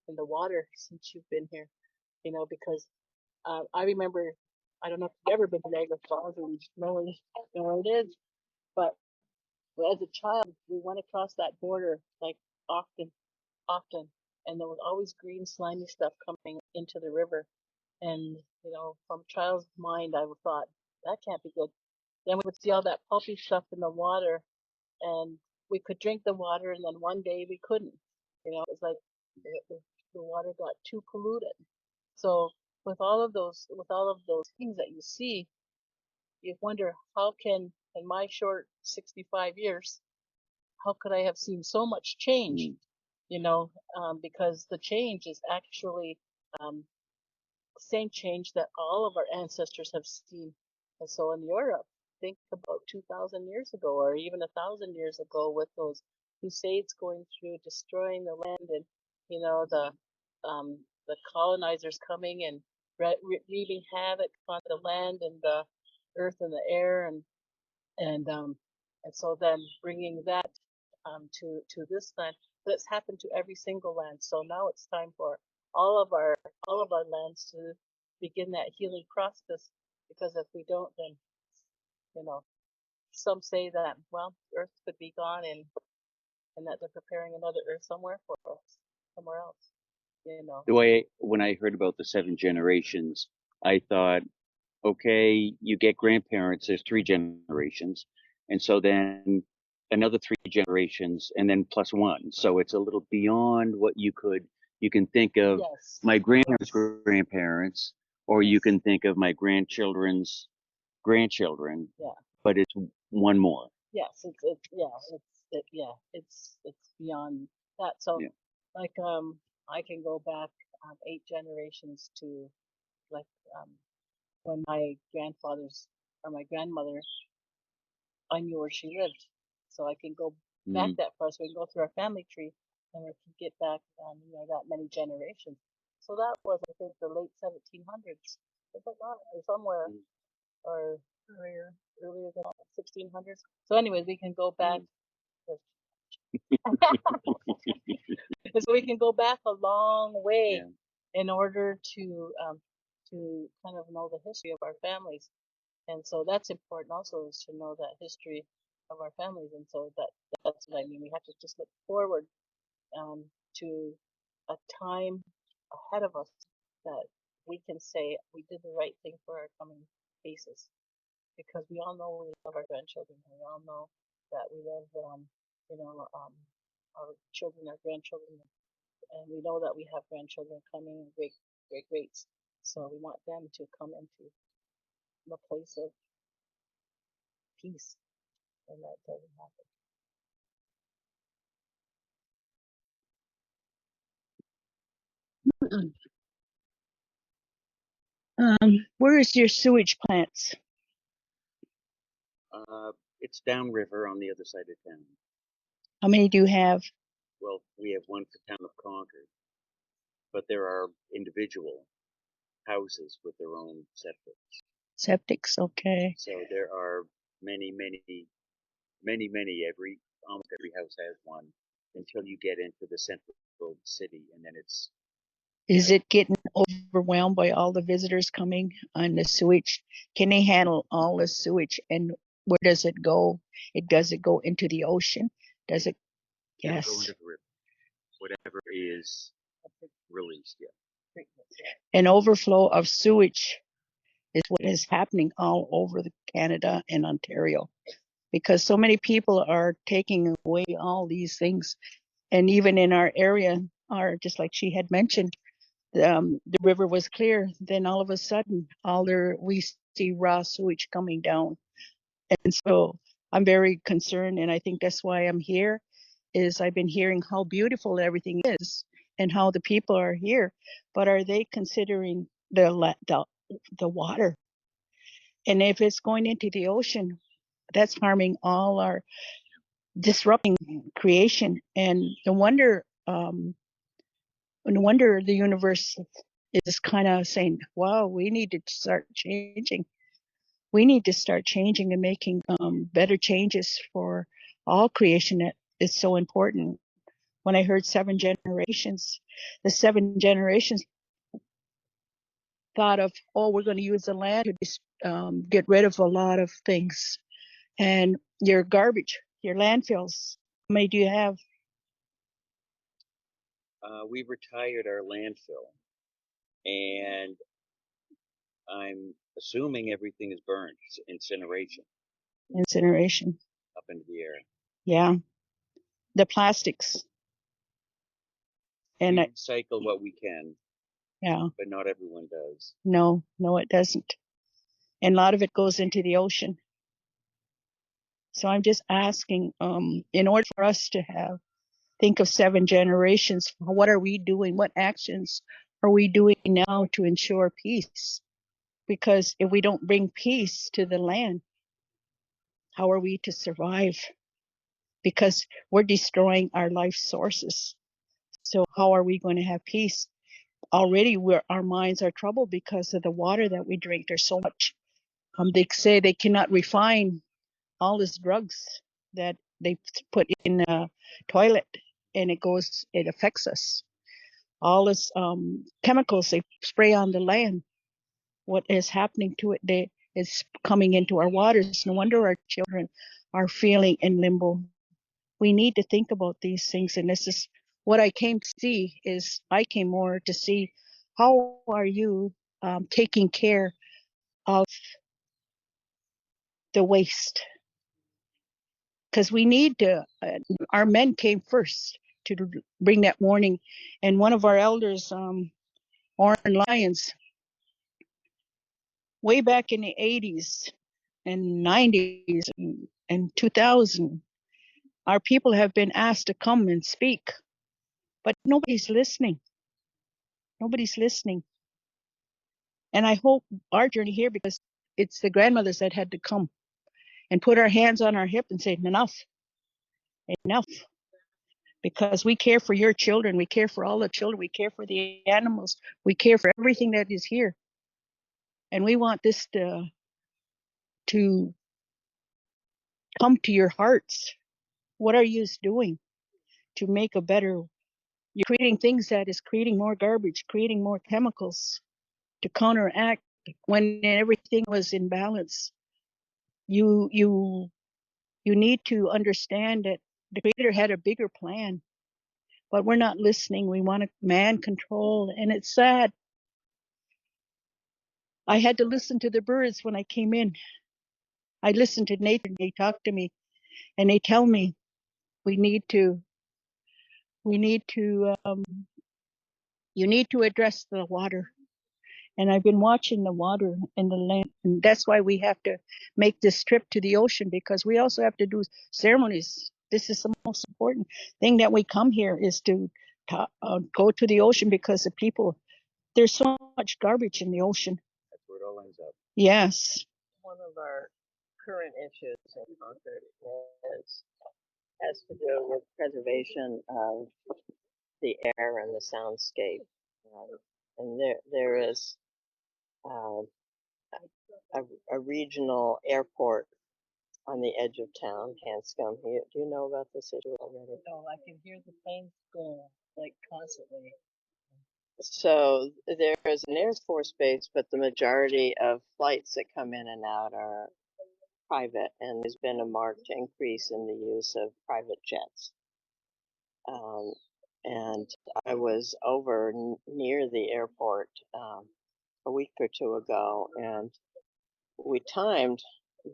in the water since you've been here, you know, because I remember, I don't know if you've ever been to Niagara Falls and know where it is, but as a child, we went across that border like often, and there was always green slimy stuff coming into the river. And you know, from a child's mind, I would thought that can't be good. Then we would see all that pulpy stuff in the water, and we could drink the water, and then one day we couldn't. You know, it was like the water got too polluted. So with all of those things that you see, you wonder how can, in my short 65 years, how could I have seen so much change? You know, because the change is actually um, same change that all of our ancestors have seen. And so in Europe, think about 2,000 years ago, or even 1,000 years ago, with those crusades going through, destroying the land, and you know the colonizers coming and wreaking havoc on the land and the earth and the air, and so then bringing that to this land. But it's happened to every single land. So now it's time for all of our lands to begin that healing process. Because if we don't, then you know, some say that, well, Earth could be gone, and that they're preparing another Earth somewhere for us, somewhere else. You know. The way when I heard about the 7 generations, I thought, okay, you get grandparents, there's 3 generations, and so then another 3 generations, and then plus 1. So it's a little beyond what you can think of Yes. my grandparents' grandparents, or you Yes. can think of my grandchildren's grandchildren, Yeah. but it's one more. Yes. It's beyond that. So Yeah. like I can go back 8 generations to like when my grandfather's or my grandmother, I knew where she lived, so I can go back that far. So we can go through our family tree, and we can get back, that many generations. So that was, I think, the late 1700s. Is that not, or somewhere, or earlier than 1600s? So, anyways, we can go back. So we can go back a long way in order to kind of know the history of our families. And so that's important also, is to know that history of our families. And so that's what I mean. We have to just look forward to a time ahead of us that we can say we did the right thing for our coming cases. Because we all know we love our grandchildren. We all know that we love, our children, our grandchildren, and we know that we have grandchildren coming, great greats. So we want them to come into a place of peace, and that doesn't happen. Where is your sewage plants? It's downriver on the other side of town. How many do you have? Well, we have one for town of Concord, but there are individual houses with their own septics. Septics, okay. So there are many. Almost every house has one until you get into the central city, and then it's. Is it getting overwhelmed by all the visitors coming on the sewage? Can they handle all the sewage, and where does it go? Does it go into the ocean? Does it? Yes. Go into the river. Whatever is released, yeah. An overflow of sewage is what is happening all over Canada and Ontario, because so many people are taking away all these things. And even in our area, just like she had mentioned, the river was clear. Then all of a sudden, we see raw sewage coming down. And so I'm very concerned, and I think that's why I'm here, is I've been hearing how beautiful everything is and how the people are here, but are they considering the water? And if it's going into the ocean, that's harming all our, disrupting creation. And no wonder the universe is kind of saying, wow, we need to start changing. We need to start changing and making better changes for all creation. That is so important. When I heard 7 generations, the 7 generations thought of, we're going to use the land to get rid of a lot of things. And your garbage, your landfills, how many do you have? We retired our landfill, and I'm assuming everything is burned, incineration. Incineration. Up into the air. Yeah. The plastics. And we recycle what we can. Yeah. But not everyone does. No, it doesn't. And a lot of it goes into the ocean. So I'm just asking, in order for us to think of 7 generations, what are we doing? What actions are we doing now to ensure peace? Because if we don't bring peace to the land, how are we to survive? Because we're destroying our life sources. So how are we going to have peace? Already our minds are troubled because of the water that we drink. There's so much. They say they cannot refine all these drugs that they put in the toilet, and it affects us. All this chemicals they spray on the land, what is happening to it, it's coming into our waters. No wonder our children are feeling in limbo. We need to think about these things, and this is what I came to see. I came more to see how are you taking care of the waste, because we need to. Our men came first to bring that warning, and one of our elders, Oren Lyons, way back in the 80s and 90s and 2000, our people have been asked to come and speak, but nobody's listening. Nobody's listening. And I hope our journey here, because it's the grandmothers that had to come and put our hands on our hip and say, enough, enough. Because we care for your children. We care for all the children. We care for the animals. We care for everything that is here. And we want this to come to your hearts. What are you doing to make a better? You're creating things that is creating more garbage, creating more chemicals to counteract when everything was in balance. You need to understand that the Creator had a bigger plan, but we're not listening. We want to man control, and it's sad. I had to listen to the birds when I came in. I listened to nature. They talk to me, and they tell me you need to address the water. And I've been watching the water and the land, and that's why we have to make this trip to the ocean, because we also have to do ceremonies. This is the most important thing that we come here, is to go to the ocean, because the people, there's so much garbage in the ocean. That's where it all ends up. Yes. One of our current issues in Concord has to do with preservation of the air and the soundscape. And there is a regional airport on the edge of town, Hanscom. Do you know about this issue already? No, I can hear the planes go like constantly. So there is an Air Force base, but the majority of flights that come in and out are private, and there's been a marked increase in the use of private jets. And I was over near the airport a week or two ago, and we timed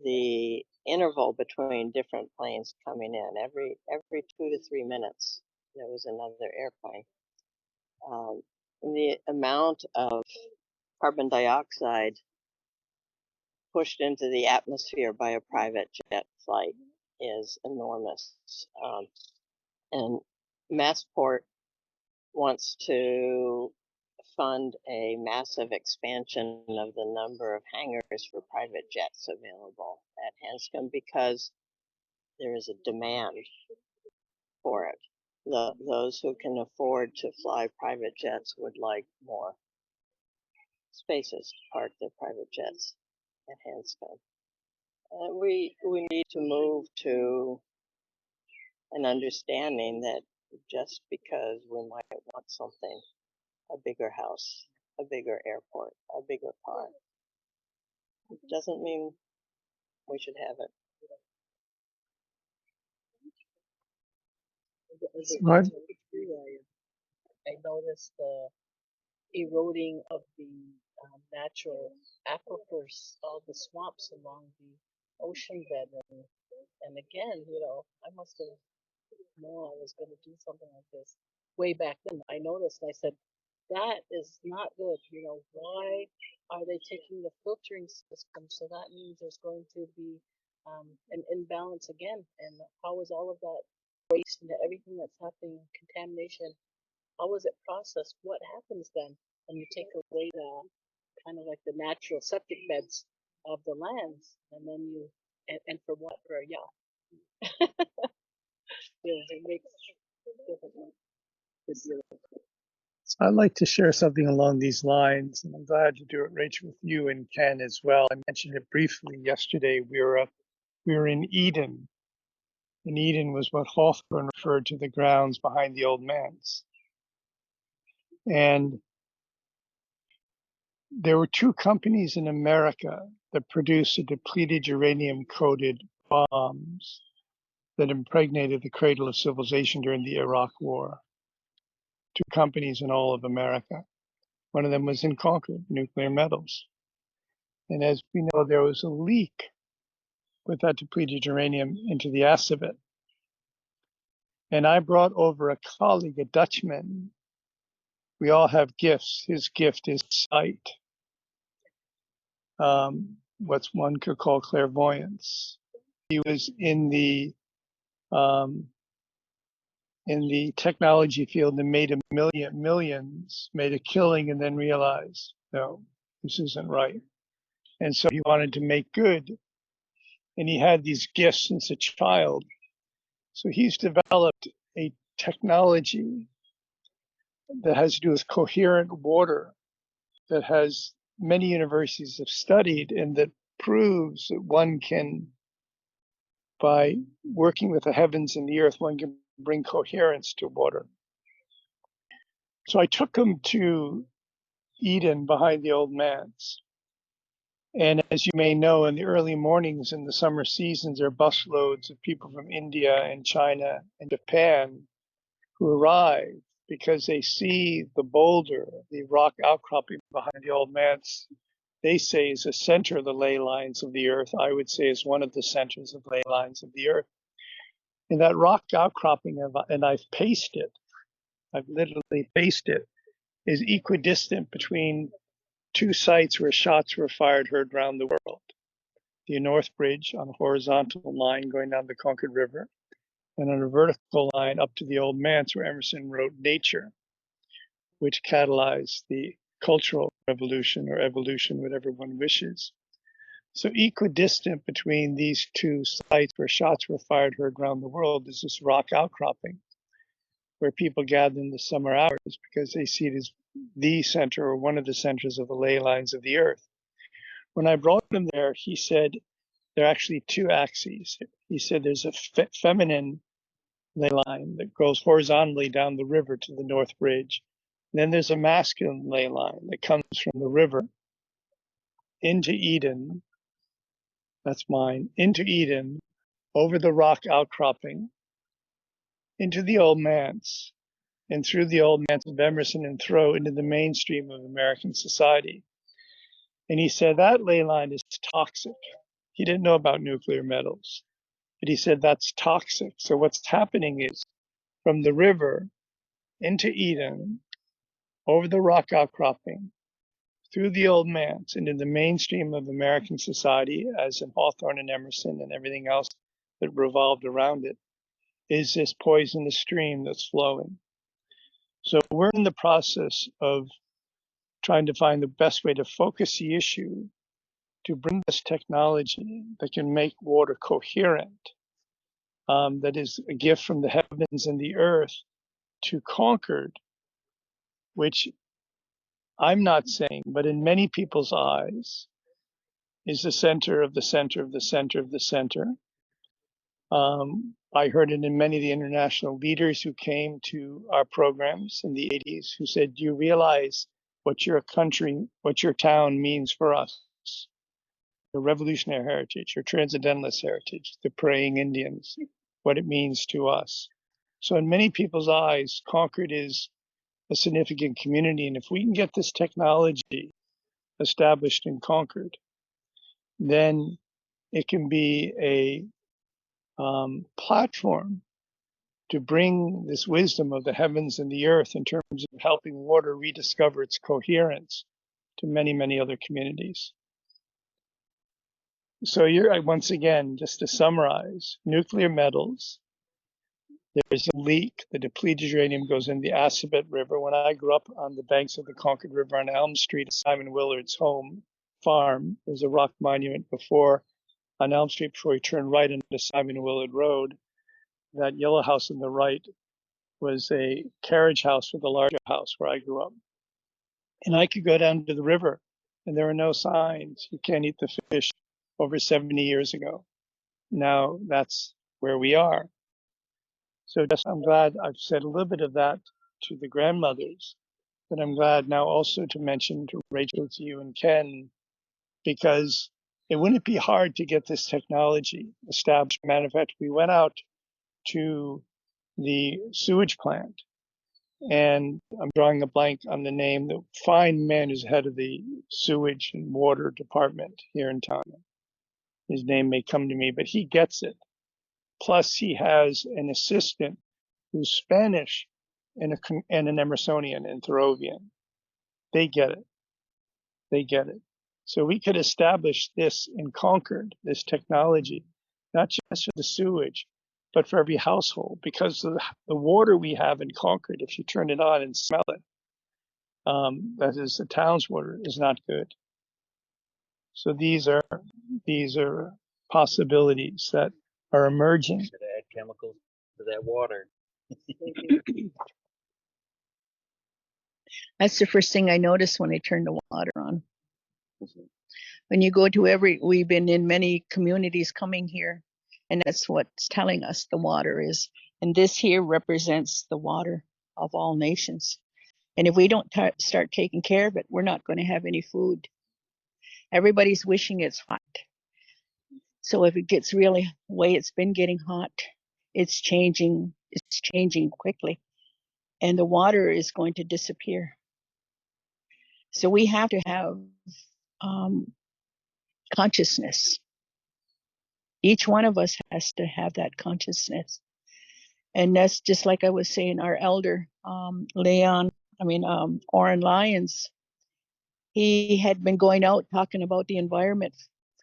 the interval between different planes coming in. Every 2 to 3 minutes, there was another airplane. The amount of carbon dioxide pushed into the atmosphere by a private jet flight is enormous. And Massport wants to fund a massive expansion of the number of hangars for private jets available at Hanscom, because there is a demand for it. Those who can afford to fly private jets would like more spaces to park their private jets at Hanscom. We need to move to an understanding that just because we might want something, a bigger house, a bigger airport, a bigger car, it doesn't mean we should have it. Right. I noticed the eroding of the natural aquifers, all the swamps along the ocean bed, and again, I must have known I was going to do something like this way back then. I noticed, I said, that is not good. Why are they taking the filtering system? So that means there's going to be an imbalance again. And how is all of that waste and everything that's happening, contamination, how is it processed? What happens then when you take away the kind of like the natural septic beds of the lands, and then and for what? For a yacht? It makes different. I'd like to share something along these lines, and I'm glad to do it, Rachel, with you and Ken as well. I mentioned it briefly yesterday. We were in Eden. And Eden was what Hawthorne referred to the grounds behind the old manse. And there were 2 companies in America that produced depleted uranium-coated bombs that impregnated the cradle of civilization during the Iraq War. 2 companies in all of America. One of them was in Concord, Nuclear Metals. And as we know, there was a leak with that depleted uranium into the acid. And I brought over a colleague, a Dutchman. We all have gifts. His gift is sight. What one could call clairvoyance. He was in the in the technology field and made millions, made a killing, and then realized, no, this isn't right. And so he wanted to make good. And he had these gifts since a child. So he's developed a technology that has to do with coherent water that has many universities have studied, and that proves that one can, by working with the heavens and the earth, one can bring coherence to water. So I took him to Eden behind the old manse. And as you may know, in the early mornings in the summer seasons, there are busloads of people from India and China and Japan who arrive because they see the boulder, the rock outcropping behind the old manse. They say is a center of the ley lines of the earth. I would say is one of the centers of ley lines of the earth. And that rock outcropping, and I've paced it, I've literally paced it, is equidistant between two sites where shots were fired, heard around the world. The North Bridge on a horizontal line going down the Concord River, and on a vertical line up to the old manse where Emerson wrote Nature, which catalyzed the cultural revolution or evolution, whatever one wishes. So equidistant between these two sites where shots were fired, heard around the world, is this rock outcropping where people gather in the summer hours because they see it as the center or one of the centers of the ley lines of the earth. When I brought him there, he said there are actually two axes. He said there's a feminine ley line that goes horizontally down the river to the North Bridge. And then there's a masculine ley line that comes from the river into Eden. That's mine. Into Eden, over the rock outcropping, into the old manse, and through the old manse of Emerson and Thoreau into the mainstream of American society. And he said that ley line is toxic. He didn't know about nuclear metals, but he said that's toxic. So what's happening is from the river into Eden, over the rock outcropping, through the old manse, into the mainstream of American society, as in Hawthorne and Emerson and everything else that revolved around it, is this poisonous stream that's flowing. So we're in the process of trying to find the best way to focus the issue to bring this technology that can make water coherent, that is a gift from the heavens and the earth, to Concord, which I'm not saying, but in many people's eyes, is the center of the center of the center of the center. I heard it in many of the international leaders who came to our programs in the 80s who said, do you realize what your country, what your town means for us? Your revolutionary heritage, your transcendentalist heritage, the praying Indians, what it means to us. So in many people's eyes, Concord is a significant community. And if we can get this technology established in Concord, then it can be a platform to bring this wisdom of the heavens and the earth in terms of helping water rediscover its coherence to many, many other communities. So once again, just to summarize, nuclear metals, there's a leak, the depleted uranium goes in the Assabet River. When I grew up on the banks of the Concord River on Elm Street, Simon Willard's home farm, there's a rock monument on Elm Street before you turn right into Simon Willard Road. That yellow house on the right was a carriage house for the larger house where I grew up. And I could go down to the river and there were no signs. You can't eat the fish over 70 years ago. Now that's where we are. So I'm glad I've said a little bit of that to the grandmothers, but I'm glad now also to mention to Rachel, to you and Ken, because it wouldn't be hard to get this technology established. Matter of fact, we went out to the sewage plant, and I'm drawing a blank on the name, the fine man who's head of the sewage and water department here in town. His name may come to me, but he gets it. Plus he has an assistant who's Spanish and an Emersonian and Thoreauvian. They get it. They get it. So we could establish this in Concord, this technology, not just for the sewage, but for every household, because the water we have in Concord, if you turn it on and smell it, that is the town's water, is not good. So these are possibilities that are emerging. Should add chemicals to that water. That's the first thing I noticed when I turned the water on. When you go to we've been in many communities coming here, and that's what's telling us the water is. And this here represents the water of all nations. And if we don't start taking care of it, we're not going to have any food. Everybody's wishing it's hot. So if it gets really the way it's been getting hot, it's changing quickly. And the water is going to disappear. So we have to have consciousness. Each one of us has to have that consciousness. And that's just like I was saying, our elder, Oren Lyons, he had been going out talking about the environment.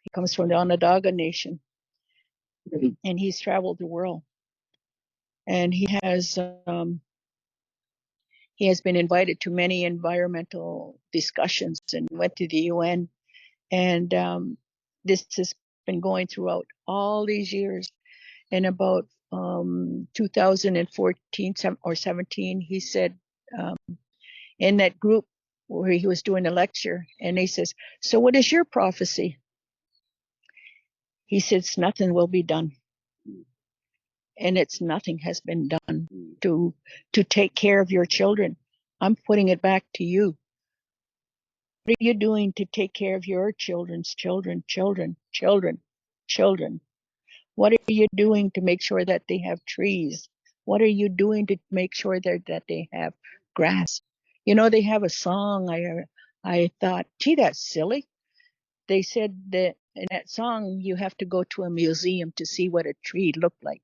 He comes from the Onondaga Nation, and he's traveled the world. And he has been invited to many environmental discussions and went to the UN. And this has been going throughout all these years. And about 2014 or 17, he said in that group where he was doing a lecture, and he says, "So what is your prophecy?" He says, "Nothing will be done." And nothing has been done to take care of your children. I'm putting it back to you. What are you doing to take care of your children's children? What are you doing to make sure that they have trees? What are you doing to make sure that they have grass? You know, they have a song. I thought, gee, that's silly. They said that in that song, you have to go to a museum to see what a tree looked like.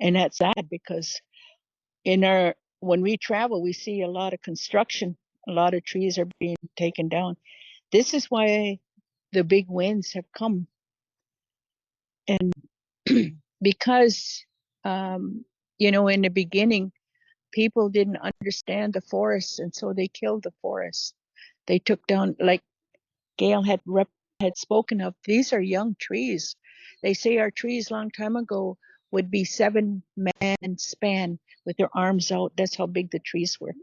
And that's sad because when we travel, we see a lot of construction. A lot of trees are being taken down. This is why the big winds have come. And because, in the beginning, people didn't understand the forests, and so they killed the forests. They took down, like Gail had spoken of, these are young trees. They say our trees long time ago would be 7-man span with their arms out. That's how big the trees were.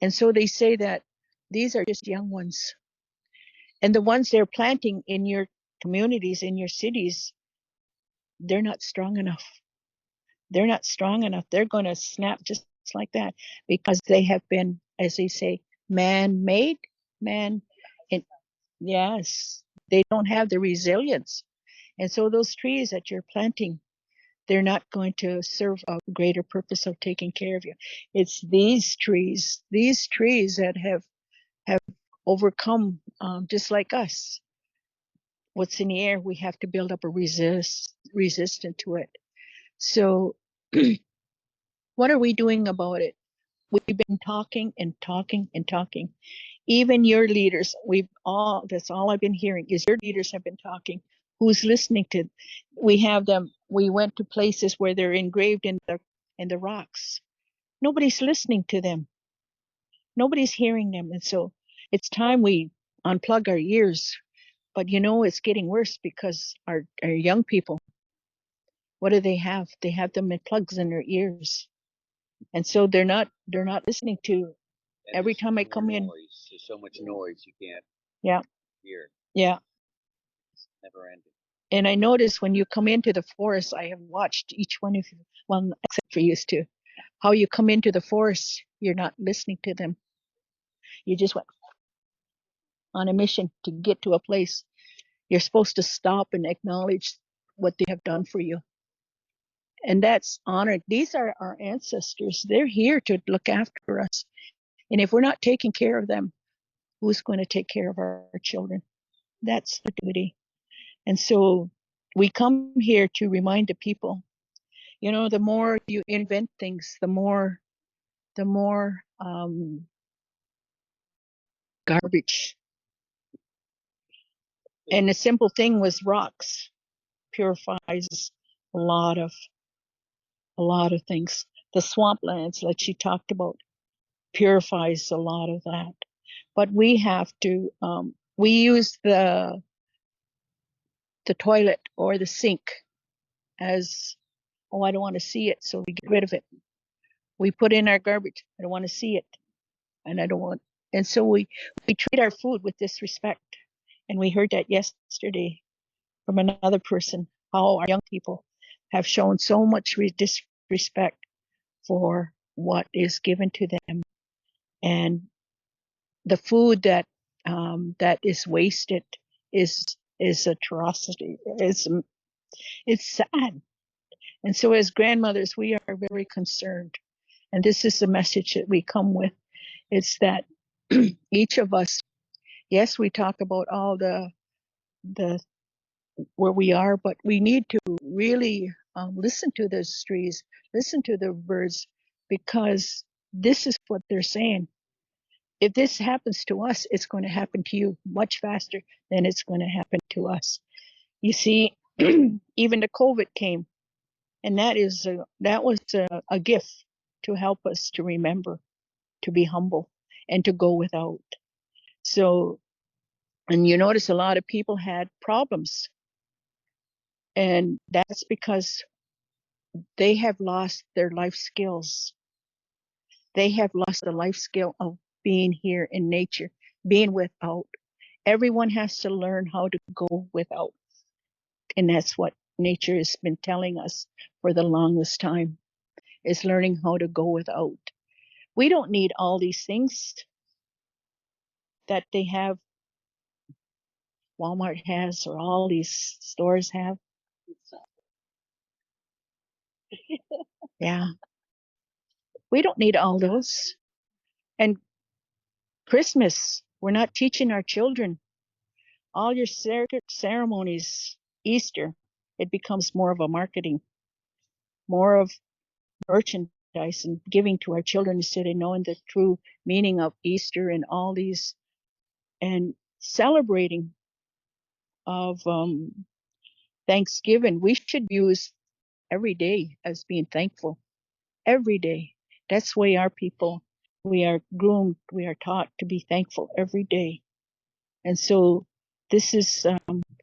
And so they say that these are just young ones. And the ones they're planting in your communities, in your cities, they're not strong enough. They're not strong enough. They're going to snap just like that because they have been, as they say, man-made. Yes, they don't have the resilience. And so those trees that you're planting, they're not going to serve a greater purpose of taking care of you. It's these trees that have overcome, just like us. What's in the air, we have to build up a resistance to it. So what are we doing about it? We've been talking and talking and talking. Even your leaders, that's all I've been hearing is your leaders have been talking. Who's listening to? We have them. We went to places where they're engraved in the rocks. Nobody's listening to them. Nobody's hearing them. And so it's time we unplug our ears. But it's getting worse because our young people, what do they have? They have them in plugs in their ears. And so they're not listening to. And every time I come in. There's so much noise you can't hear. Yeah. It's never ending. And I notice when you come into the forest, I have watched each one of you, well, except for you two, how you come into the forest, you're not listening to them. You just went on a mission to get to a place. You're supposed to stop and acknowledge what they have done for you. And that's honored. These are our ancestors. They're here to look after us. And if we're not taking care of them, who's going to take care of our children? That's the duty. And so we come here to remind the people, the more you invent things, the more garbage. And the simple thing was rocks purifies a lot of things. The swamplands that she talked about purifies a lot of that. But we have to, we use the toilet or the sink as, oh, I don't want to see it, so we get rid of it. We put in our garbage. I don't want to see it, and I don't want. And so we treat our food with disrespect. And we heard that yesterday from another person, how our young people have shown so much disrespect for what is given to them, and the food that that is wasted is atrocity. It's sad. And so as grandmothers, we are very concerned. And this is the message that we come with. It's that each of us, yes, we talk about all the where we are, but we need to really listen to the trees, listen to the birds, because this is what they're saying. If this happens to us, it's going to happen to you much faster than it's going to happen to us. You see, even the COVID came, and that was a gift to help us to remember, to be humble, and to go without. So, and you notice a lot of people had problems, and that's because they have lost their life skills. They have lost the life skill of being here in nature, being without. Everyone has to learn how to go without. And that's what nature has been telling us for the longest time, is learning how to go without. We don't need all these things that they have, Walmart has, or all these stores have. Yeah. We don't need all those. And Christmas, we're not teaching our children. All your ceremonies, Easter, it becomes more of a marketing, more of merchandise and giving to our children instead of knowing the true meaning of Easter and all these, and celebrating of Thanksgiving. We should use every day as being thankful. Every day. That's the way our people, we are groomed, we are taught to be thankful every day. And so this is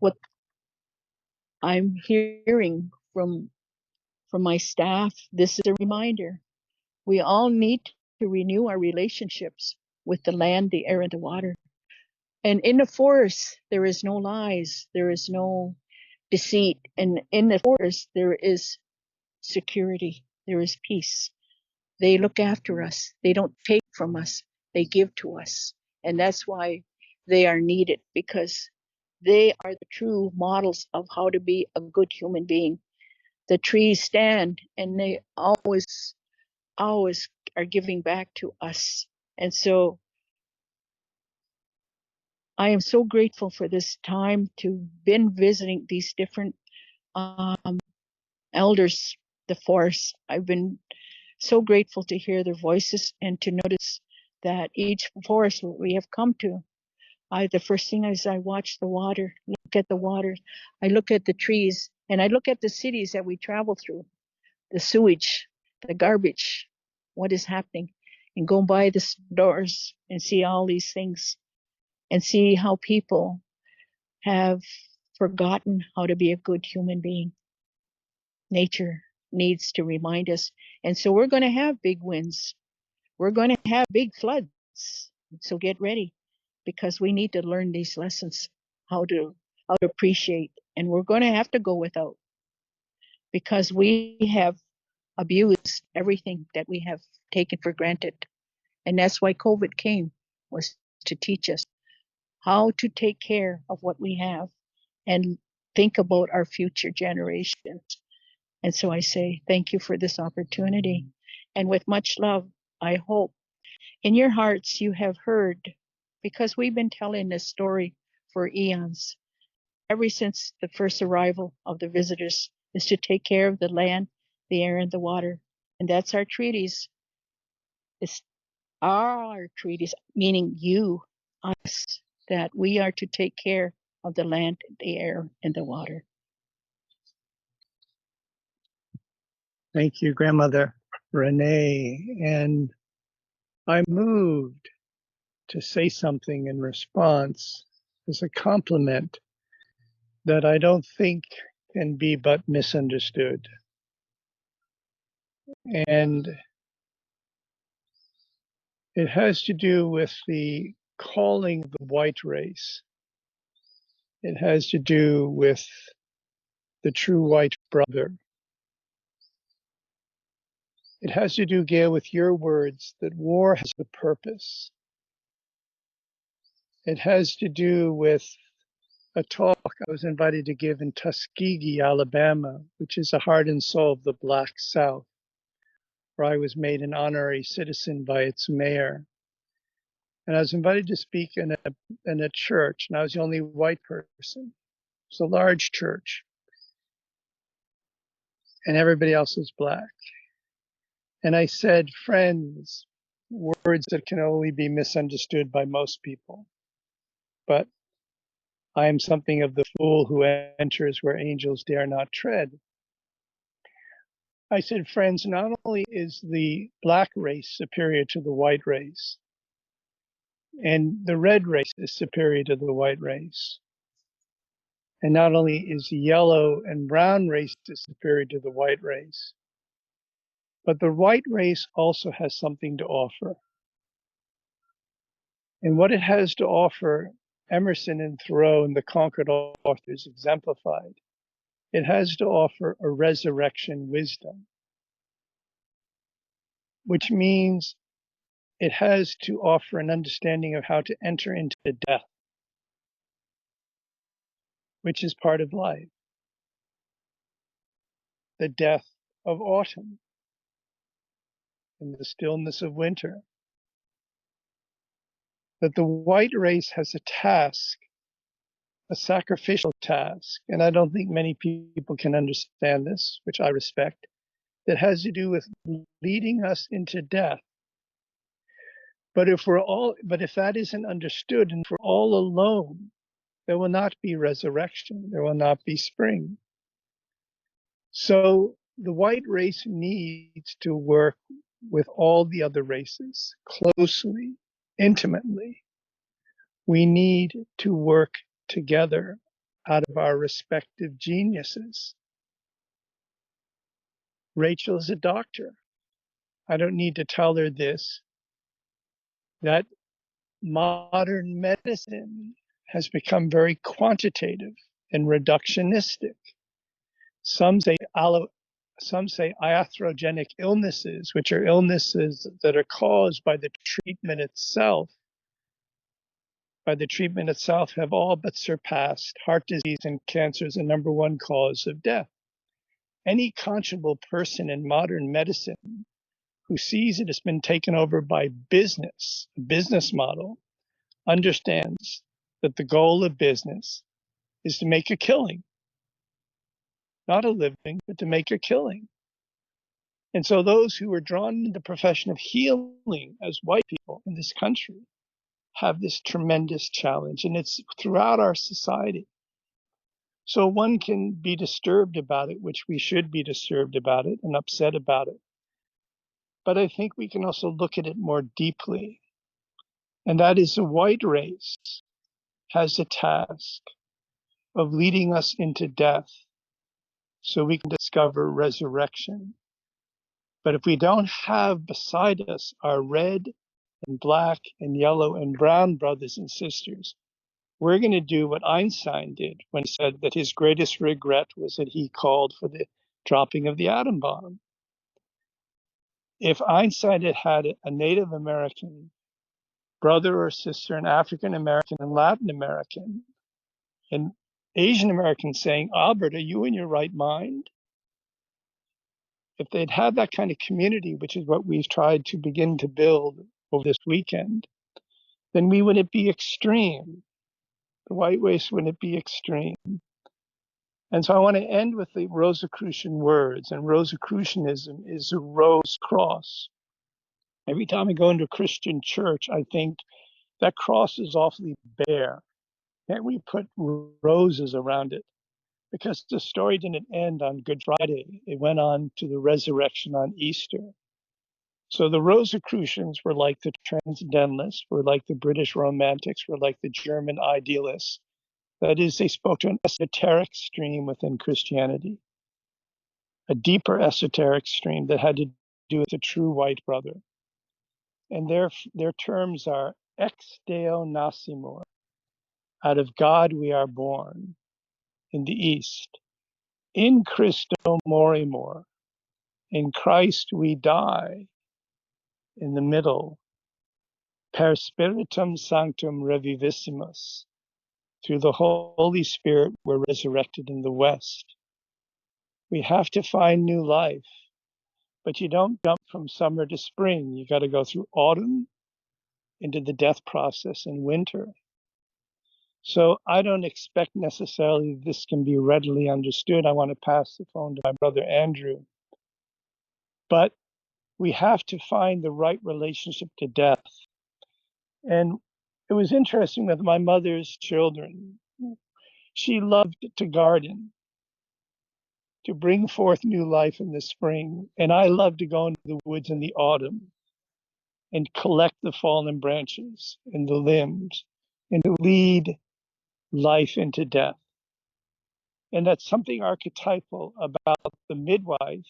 what I'm hearing from my staff. This is a reminder. We all need to renew our relationships with the land, the air, and the water. And in the forest, there is no lies, there is no deceit. And in the forest, there is security, there is peace. They look after us. They don't take from us. They give to us. And that's why they are needed, because they are the true models of how to be a good human being. The trees stand, and they always are giving back to us. And so I am so grateful for this time to been visiting these different elders, the forest. I've been so grateful to hear their voices and to notice that each forest we have come to, the first thing is I watch the water, look at the water, I look at the trees, and I look at the cities that we travel through, the sewage, the garbage, what is happening, and go by the stores and see all these things and see how people have forgotten how to be a good human being. Nature needs to remind us. And so we're going to have big winds. We're going to have big floods. So get ready, because we need to learn these lessons, how to appreciate. And we're going to have to go without, because we have abused everything that we have taken for granted. And that's why COVID came, was to teach us how to take care of what we have and think about our future generations. And so I say thank you for this opportunity. And with much love, I hope in your hearts you have heard, because we've been telling this story for eons, ever since the first arrival of the visitors, is to take care of the land, the air, and the water. And that's our treaties. It's our treaties, meaning you, us, that we are to take care of the land, the air, and the water. Thank you, Grandmother Renee. And I'm moved to say something in response as a compliment that I don't think can be but misunderstood. And it has to do with the calling of the white race. It has to do with the true white brother. It has to do, Gail, with your words that war has a purpose. It has to do with a talk I was invited to give in Tuskegee, Alabama, which is the heart and soul of the Black South, where I was made an honorary citizen by its mayor. And I was invited to speak in a church, and I was the only white person. It's a large church, and everybody else was black. And I said, friends, words that can only be misunderstood by most people. But I am something of the fool who enters where angels dare not tread. I said, friends, not only is the black race superior to the white race, and the red race is superior to the white race, and not only is yellow and brown race superior to the white race, but the white race also has something to offer. And what it has to offer, Emerson and Thoreau and the Concord authors exemplified. It has to offer a resurrection wisdom, which means it has to offer an understanding of how to enter into death, which is part of life, the death of autumn and the stillness of winter. That the white race has a task, a sacrificial task, and I don't think many people can understand this, which I respect, that has to do with leading us into death. But if that isn't understood and if we're all alone, there will not be resurrection. There will not be spring. So the white race needs to work with all the other races closely, intimately. We need to work together out of our respective geniuses. Rachel is a doctor. I don't need to tell her this, that modern medicine has become very quantitative and reductionistic. Some say iatrogenic illnesses, which are illnesses that are caused by the treatment itself, have all but surpassed heart disease and cancer as the number one cause of death. Any conscionable person in modern medicine who sees it has been taken over by business, a business model, understands that the goal of business is to make a killing, not a living, but to make a killing. And so those who are drawn into the profession of healing as white people in this country have this tremendous challenge, and it's throughout our society. So one can be disturbed about it, which we should be disturbed about it and upset about it. But I think we can also look at it more deeply. And that is the white race has a task of leading us into death so we can discover resurrection. But if we don't have beside us our red and black and yellow and brown brothers and sisters, we're going to do what Einstein did when he said that his greatest regret was that he called for the dropping of the atom bomb. If Einstein had had a Native American brother or sister, an African American and Latin American, and Asian American saying, Albert, are you in your right mind? If they'd had that kind of community, which is what we've tried to begin to build over this weekend, then we wouldn't be extreme. The white race wouldn't be extreme. And so I want to end with the Rosicrucian words, and Rosicrucianism is a rose cross. Every time I go into a Christian church, I think that cross is awfully bare. Can't we put roses around it? because the story didn't end on Good Friday. It went on to the resurrection on Easter. So the Rosicrucians were like the Transcendentalists, were like the British Romantics, were like the German Idealists. That is, they spoke to an esoteric stream within Christianity, a deeper esoteric stream that had to do with the true white brother. And their terms are ex Deo nascimur, out of God we are born, in the East. In Christo morimur, in Christ we die, in the middle. Per spiritum sanctum revivissimus, through the Holy Spirit we're resurrected in the West. We have to find new life, but you don't jump from summer to spring. You got to go through autumn into the death process in winter. So I don't expect necessarily this can be readily understood. I want to pass the phone to my brother Andrew. But we have to find the right relationship to death. And it was interesting with my mother's children. She loved to garden, to bring forth new life in the spring. And I love to go into the woods in the autumn and collect the fallen branches and the limbs and to lead life into death. And that's something archetypal about the midwife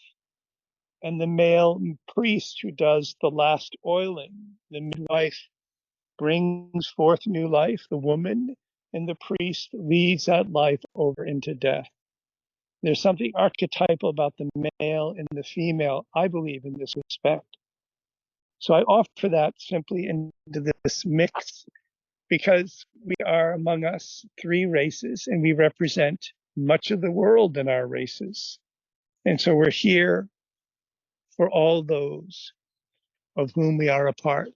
and the male priest who does the last oiling. The midwife brings forth new life, the woman, and the priest leads that life over into death. There's something archetypal about the male and the female, I believe, in this respect. So I offer that simply into this mix because we are among us three races and we represent much of the world in our races. And so we're here for all those of whom we are a part.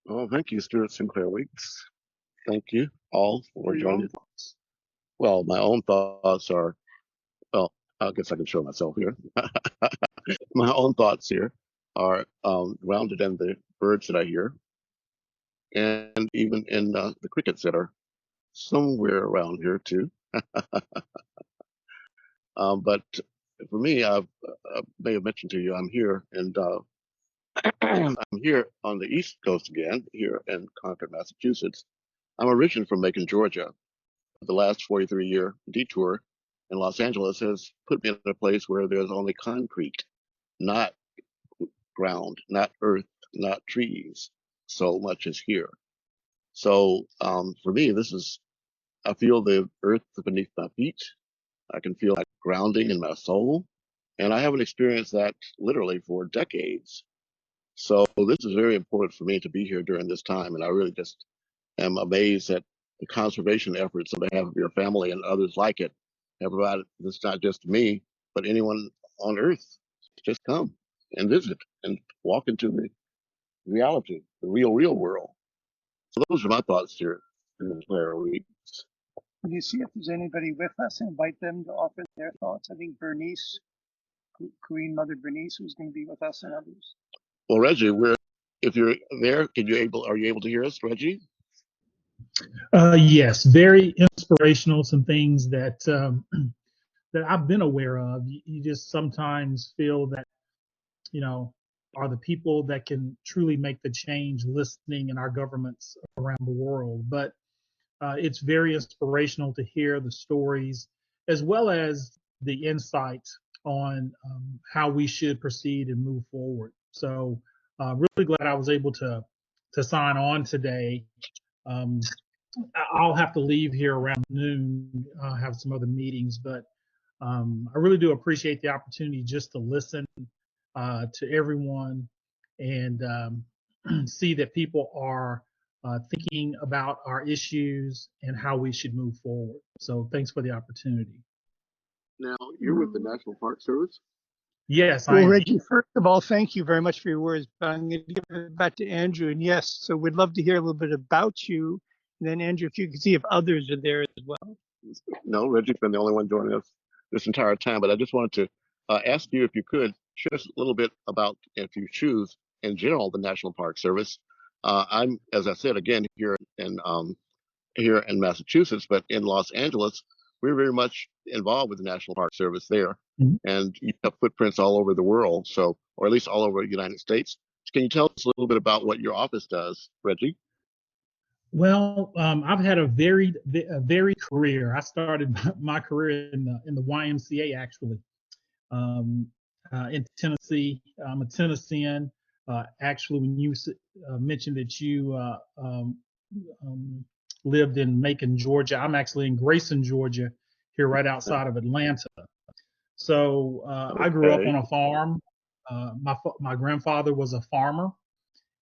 Well, thank you, Stuart Sinclair Weeks. Thank you all for joining us. Well, my own thoughts are, well, I guess I can show myself here. My own thoughts here are grounded in the birds that I hear and even in the crickets that are somewhere around here too. But for me, I may have mentioned to you, I'm here and I'm here on the East Coast again, here in Concord, Massachusetts. I'm originally from Macon, Georgia. The last 43-year detour in Los Angeles has put me in a place where there's only concrete, not ground, not earth, not trees, so much as here. So for me, I feel the earth beneath my feet. I can feel that grounding in my soul. And I haven't experienced that literally for decades. So this is very important for me to be here during this time. And I really just am amazed at the conservation efforts on behalf of your family and others like it have provided this not just me, but anyone on earth. Just come and visit and walk into the reality, the real world. So those are my thoughts here in Claire Weeks. Can you see if there's anybody with us and invite them to offer their thoughts? I think Bernice, Queen Mother Bernice, who's going to be with us and others. Well, Reggie, if you're there, are you able to hear us, Reggie? Yes, very inspirational. Some things that that I've been aware of. You just sometimes feel that, are the people that can truly make the change listening in our governments around the world. But it's very inspirational to hear the stories as well as the insights on how we should proceed and move forward. So really glad I was able to sign on today. I'll have to leave here around noon, have some other meetings, but I really do appreciate the opportunity just to listen to everyone and see that people are thinking about our issues and how we should move forward. So thanks for the opportunity. Now, you're with the National Park Service? Yes, I Well, am. Reggie, first of all, thank you very much for your words. But I'm going to give it back to Andrew. And yes, so we'd love to hear a little bit about you. And then, Andrew, if you could see if others are there as well. No, Reggie's been the only one joining us this entire time. But I just wanted to ask you if you could share us a little bit about, if you choose, in general, the National Park Service. I'm, as I said, again, here in here in Massachusetts, but in Los Angeles, we're very much involved with the National Park Service there, and you have footprints all over the world, so, or at least all over the United States. Can you tell us a little bit about what your office does, Reggie? Well, I've had a varied career. I started my career in the YMCA actually, in Tennessee. I'm a Tennessean. Actually, when you mentioned that you lived in Macon, Georgia, I'm actually in Grayson, Georgia, here right outside of Atlanta. So I grew up on a farm. My grandfather was a farmer,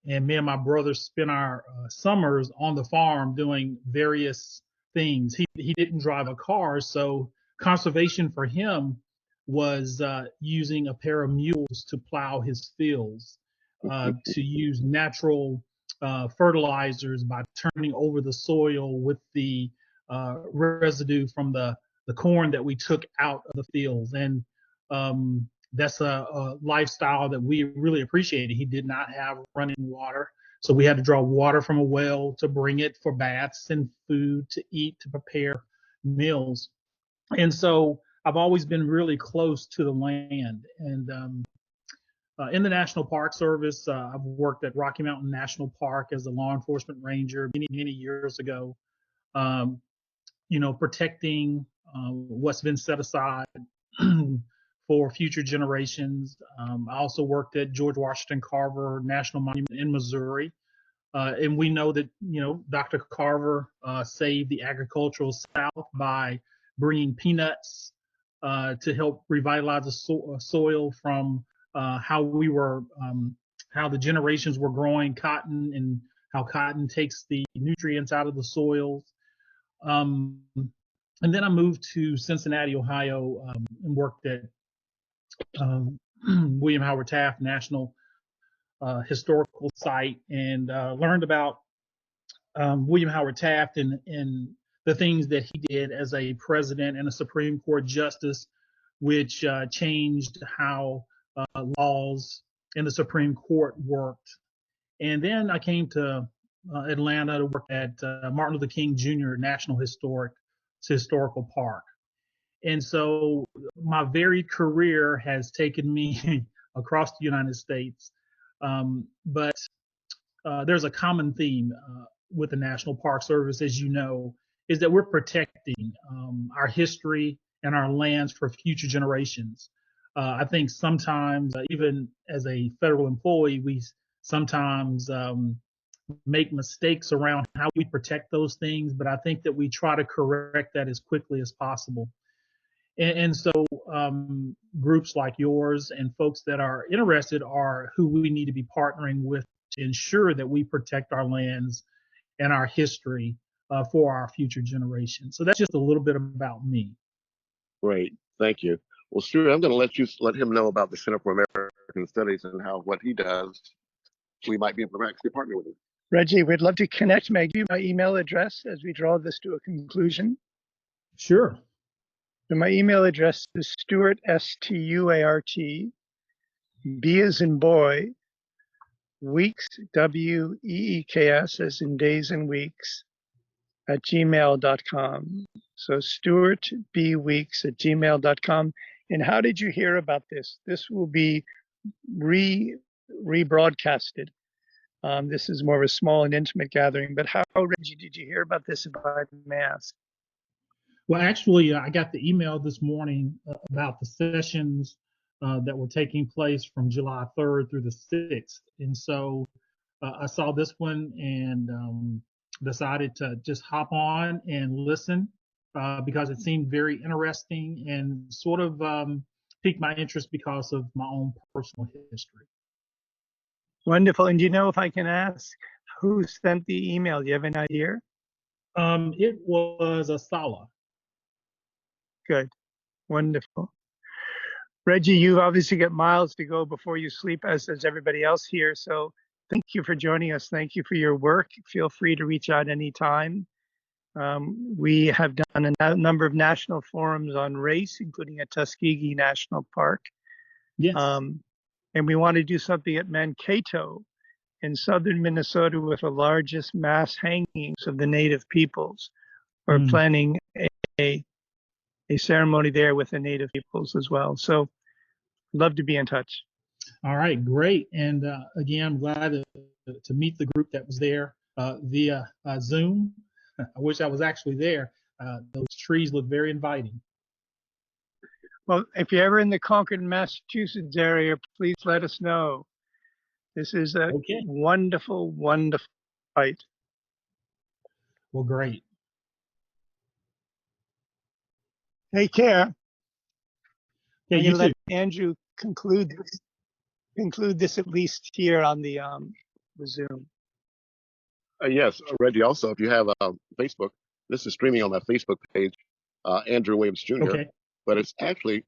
and me and my brother spent our summers on the farm doing various things. He didn't drive a car, so conservation for him was using a pair of mules to plow his fields, to use natural fertilizers by turning over the soil with the residue from the corn that we took out of the fields. And that's a lifestyle that we really appreciated. He did not have running water, so we had to draw water from a well to bring it for baths and food to eat, to prepare meals. And so I've always been really close to the land. And in the National Park Service, I've worked at Rocky Mountain National Park as a law enforcement ranger many years ago, protecting what's been set aside for future generations. I also worked at George Washington Carver National Monument in Missouri. And we know that, Dr. Carver saved the agricultural South by bringing peanuts to help revitalize the soil from how the generations were growing cotton, and how cotton takes the nutrients out of the soils. And then I moved to Cincinnati, Ohio, and worked at William Howard Taft National Historical Site, and learned about William Howard Taft and the things that he did as a president and a Supreme Court justice, which changed how laws in the Supreme Court worked. And then I came to Atlanta to work at Martin Luther King Jr. National Historical Park. And so my varied career has taken me across the United States. But there's a common theme with the National Park Service, as you know, is that we're protecting our history and our lands for future generations. I think sometimes, even as a federal employee, we sometimes make mistakes around how we protect those things, but I think that we try to correct that as quickly as possible. And so groups like yours and folks that are interested are who we need to be partnering with to ensure that we protect our lands and our history for our future generations. So that's just a little bit about me. Great, thank you. Well, Stuart, I'm going to let him know about the Center for American Studies and what he does. We might be able to actually partner with him. Reggie, we'd love to connect. May I give you my email address as we draw this to a conclusion? Sure. So my email address is Stuart, Stuart, B as in boy, weeks, Weeks, as in days and weeks, at gmail.com. So Stuart B. Weeks at gmail.com. And how did you hear about this? This will be rebroadcasted. This is more of a small and intimate gathering, but how, Reggie, did you hear about this, if I may ask? Well, actually, I got the email this morning about the sessions that were taking place from July 3rd through the 6th. And so I saw this one and decided to just hop on and listen because it seemed very interesting and sort of piqued my interest because of my own personal history. Wonderful. And do you know, if I can ask, who sent the email? Do you have an idea? It was Asala. Good. Wonderful. Reggie, you've obviously got miles to go before you sleep, as does everybody else here. So thank you for joining us. Thank you for your work. Feel free to reach out anytime. We have done a number of national forums on race, including at Tuskegee National Park. Yes. And we want to do something at Mankato in southern Minnesota with the largest mass hangings of the native peoples. We're planning a ceremony there with the native peoples as well. So love to be in touch. All right, great. And again, I'm glad to meet the group that was there via Zoom. I wish I was actually there. Those trees look very inviting. Well, if you're ever in the Concord, Massachusetts area, please let us know. This is a wonderful, wonderful fight. Well, great. Take care. Yeah, I'm you going to let too. Andrew conclude this at least here on the Zoom. Yes, Reggie. Also, if you have Facebook, this is streaming on my Facebook page, Andrew Williams Jr. Okay. But it's actually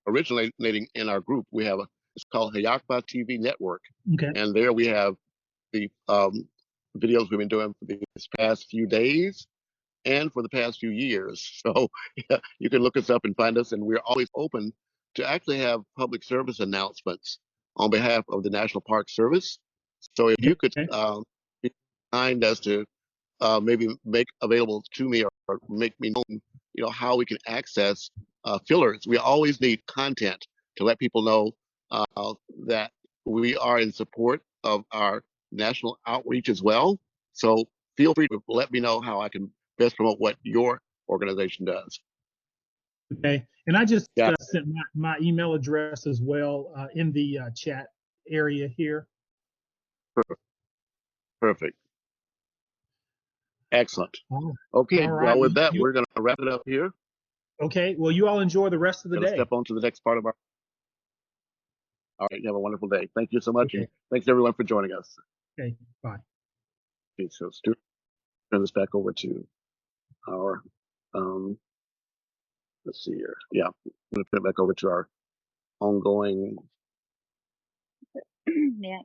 originating in our group. We have it's called AHIABGA-TV Network, Okay. and there we have the videos we've been doing for these past few days and for the past few years. So yeah, you can look us up and find us, and we're always open to actually have public service announcements on behalf of the National Park Service. So if you could be kind as to maybe make available to me or make me known, how we can access fillers. We always need content to let people know that we are in support of our national outreach as well. So feel free to let me know how I can best promote what your organization does. Okay. And I just sent my email address as well in the chat area here. Perfect. Excellent. Oh, Okay. all right. Well, with that, we're going to wrap it up here. Okay. Well, you all enjoy the rest of the Going to day. step on to the next part of our. All right. Have a wonderful day. Thank you so much. Okay. And thanks everyone for joining us. Okay. Bye. Okay. So, Stu, turn this back over to our, let's see here. Yeah. I'm going to turn it back over to our ongoing. Yeah.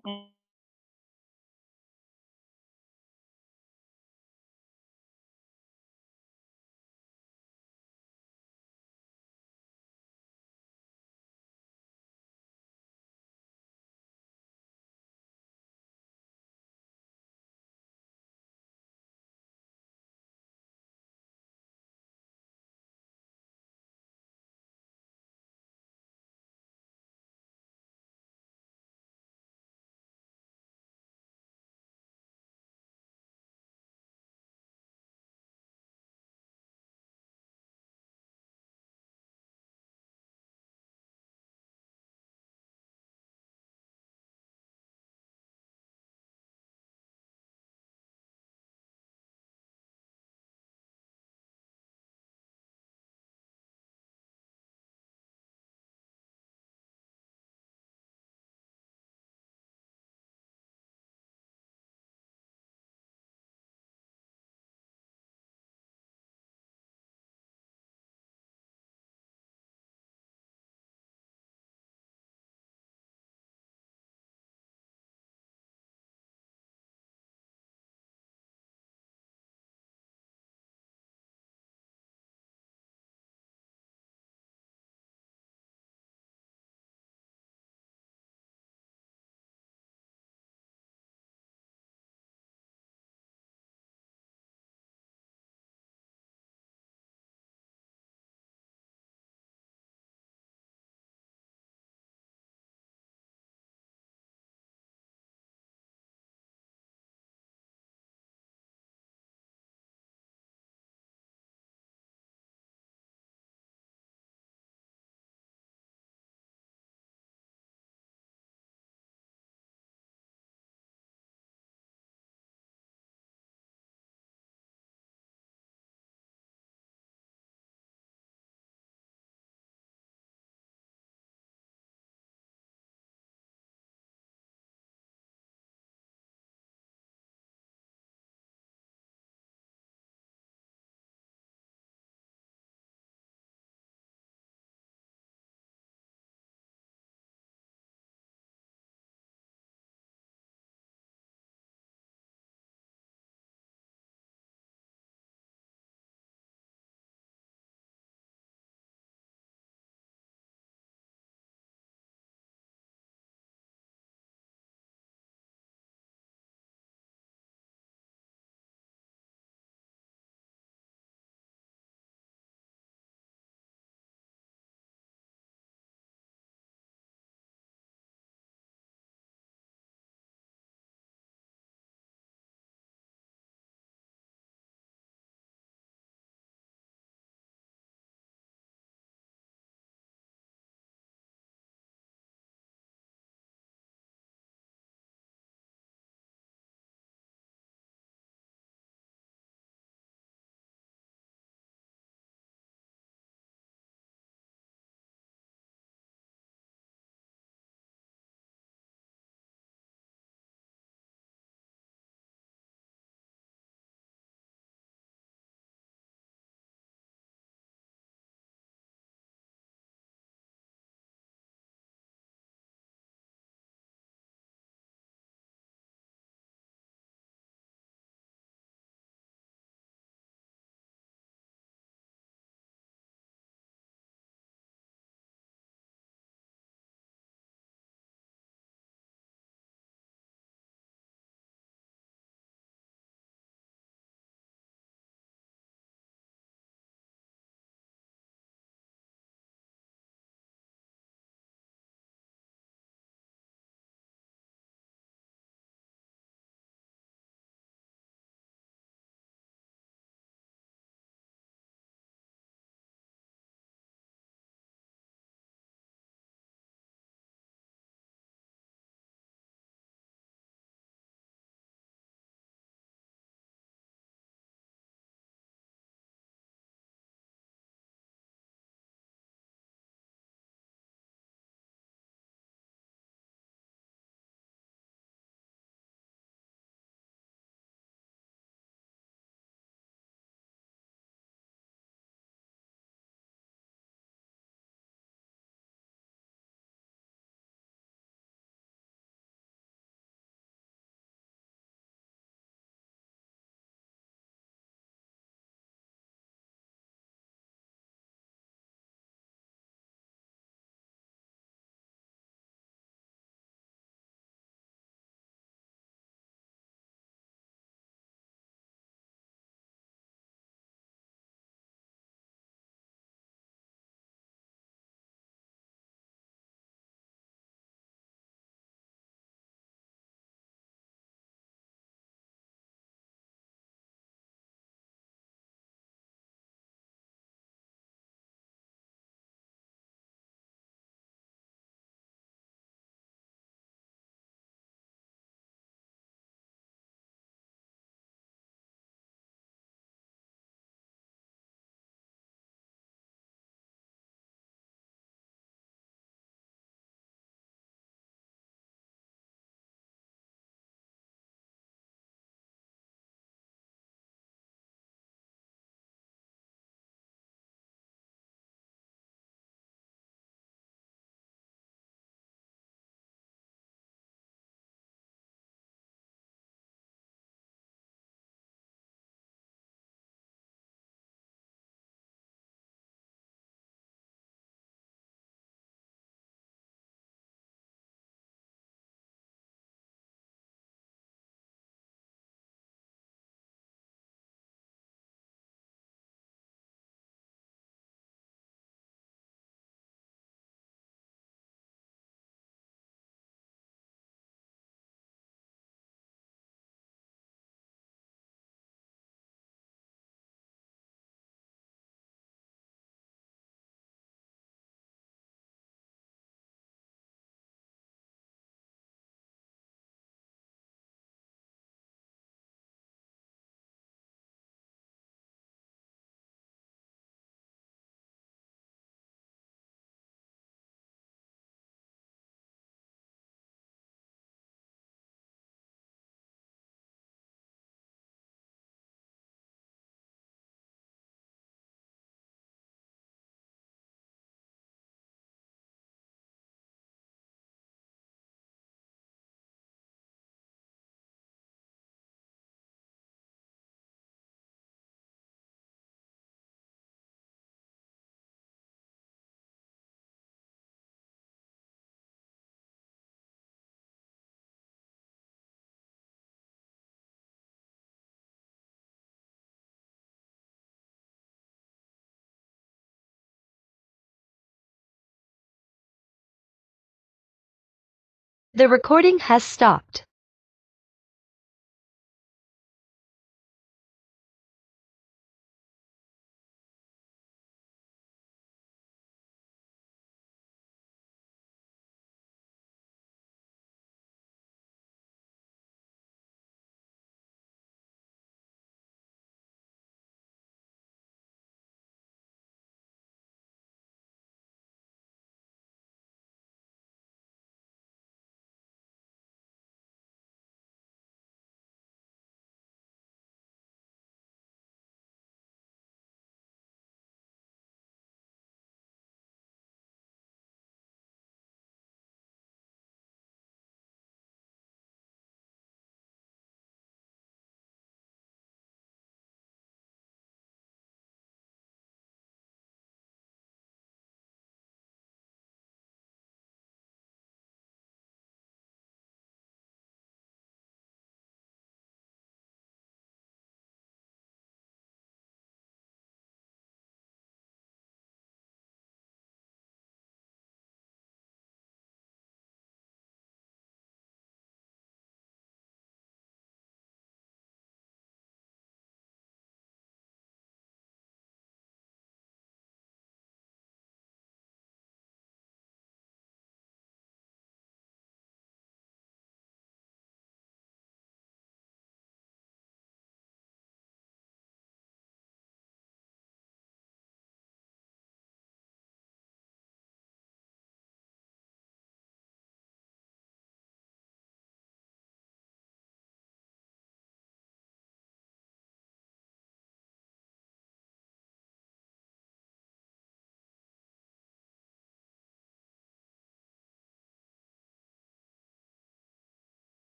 The recording has stopped.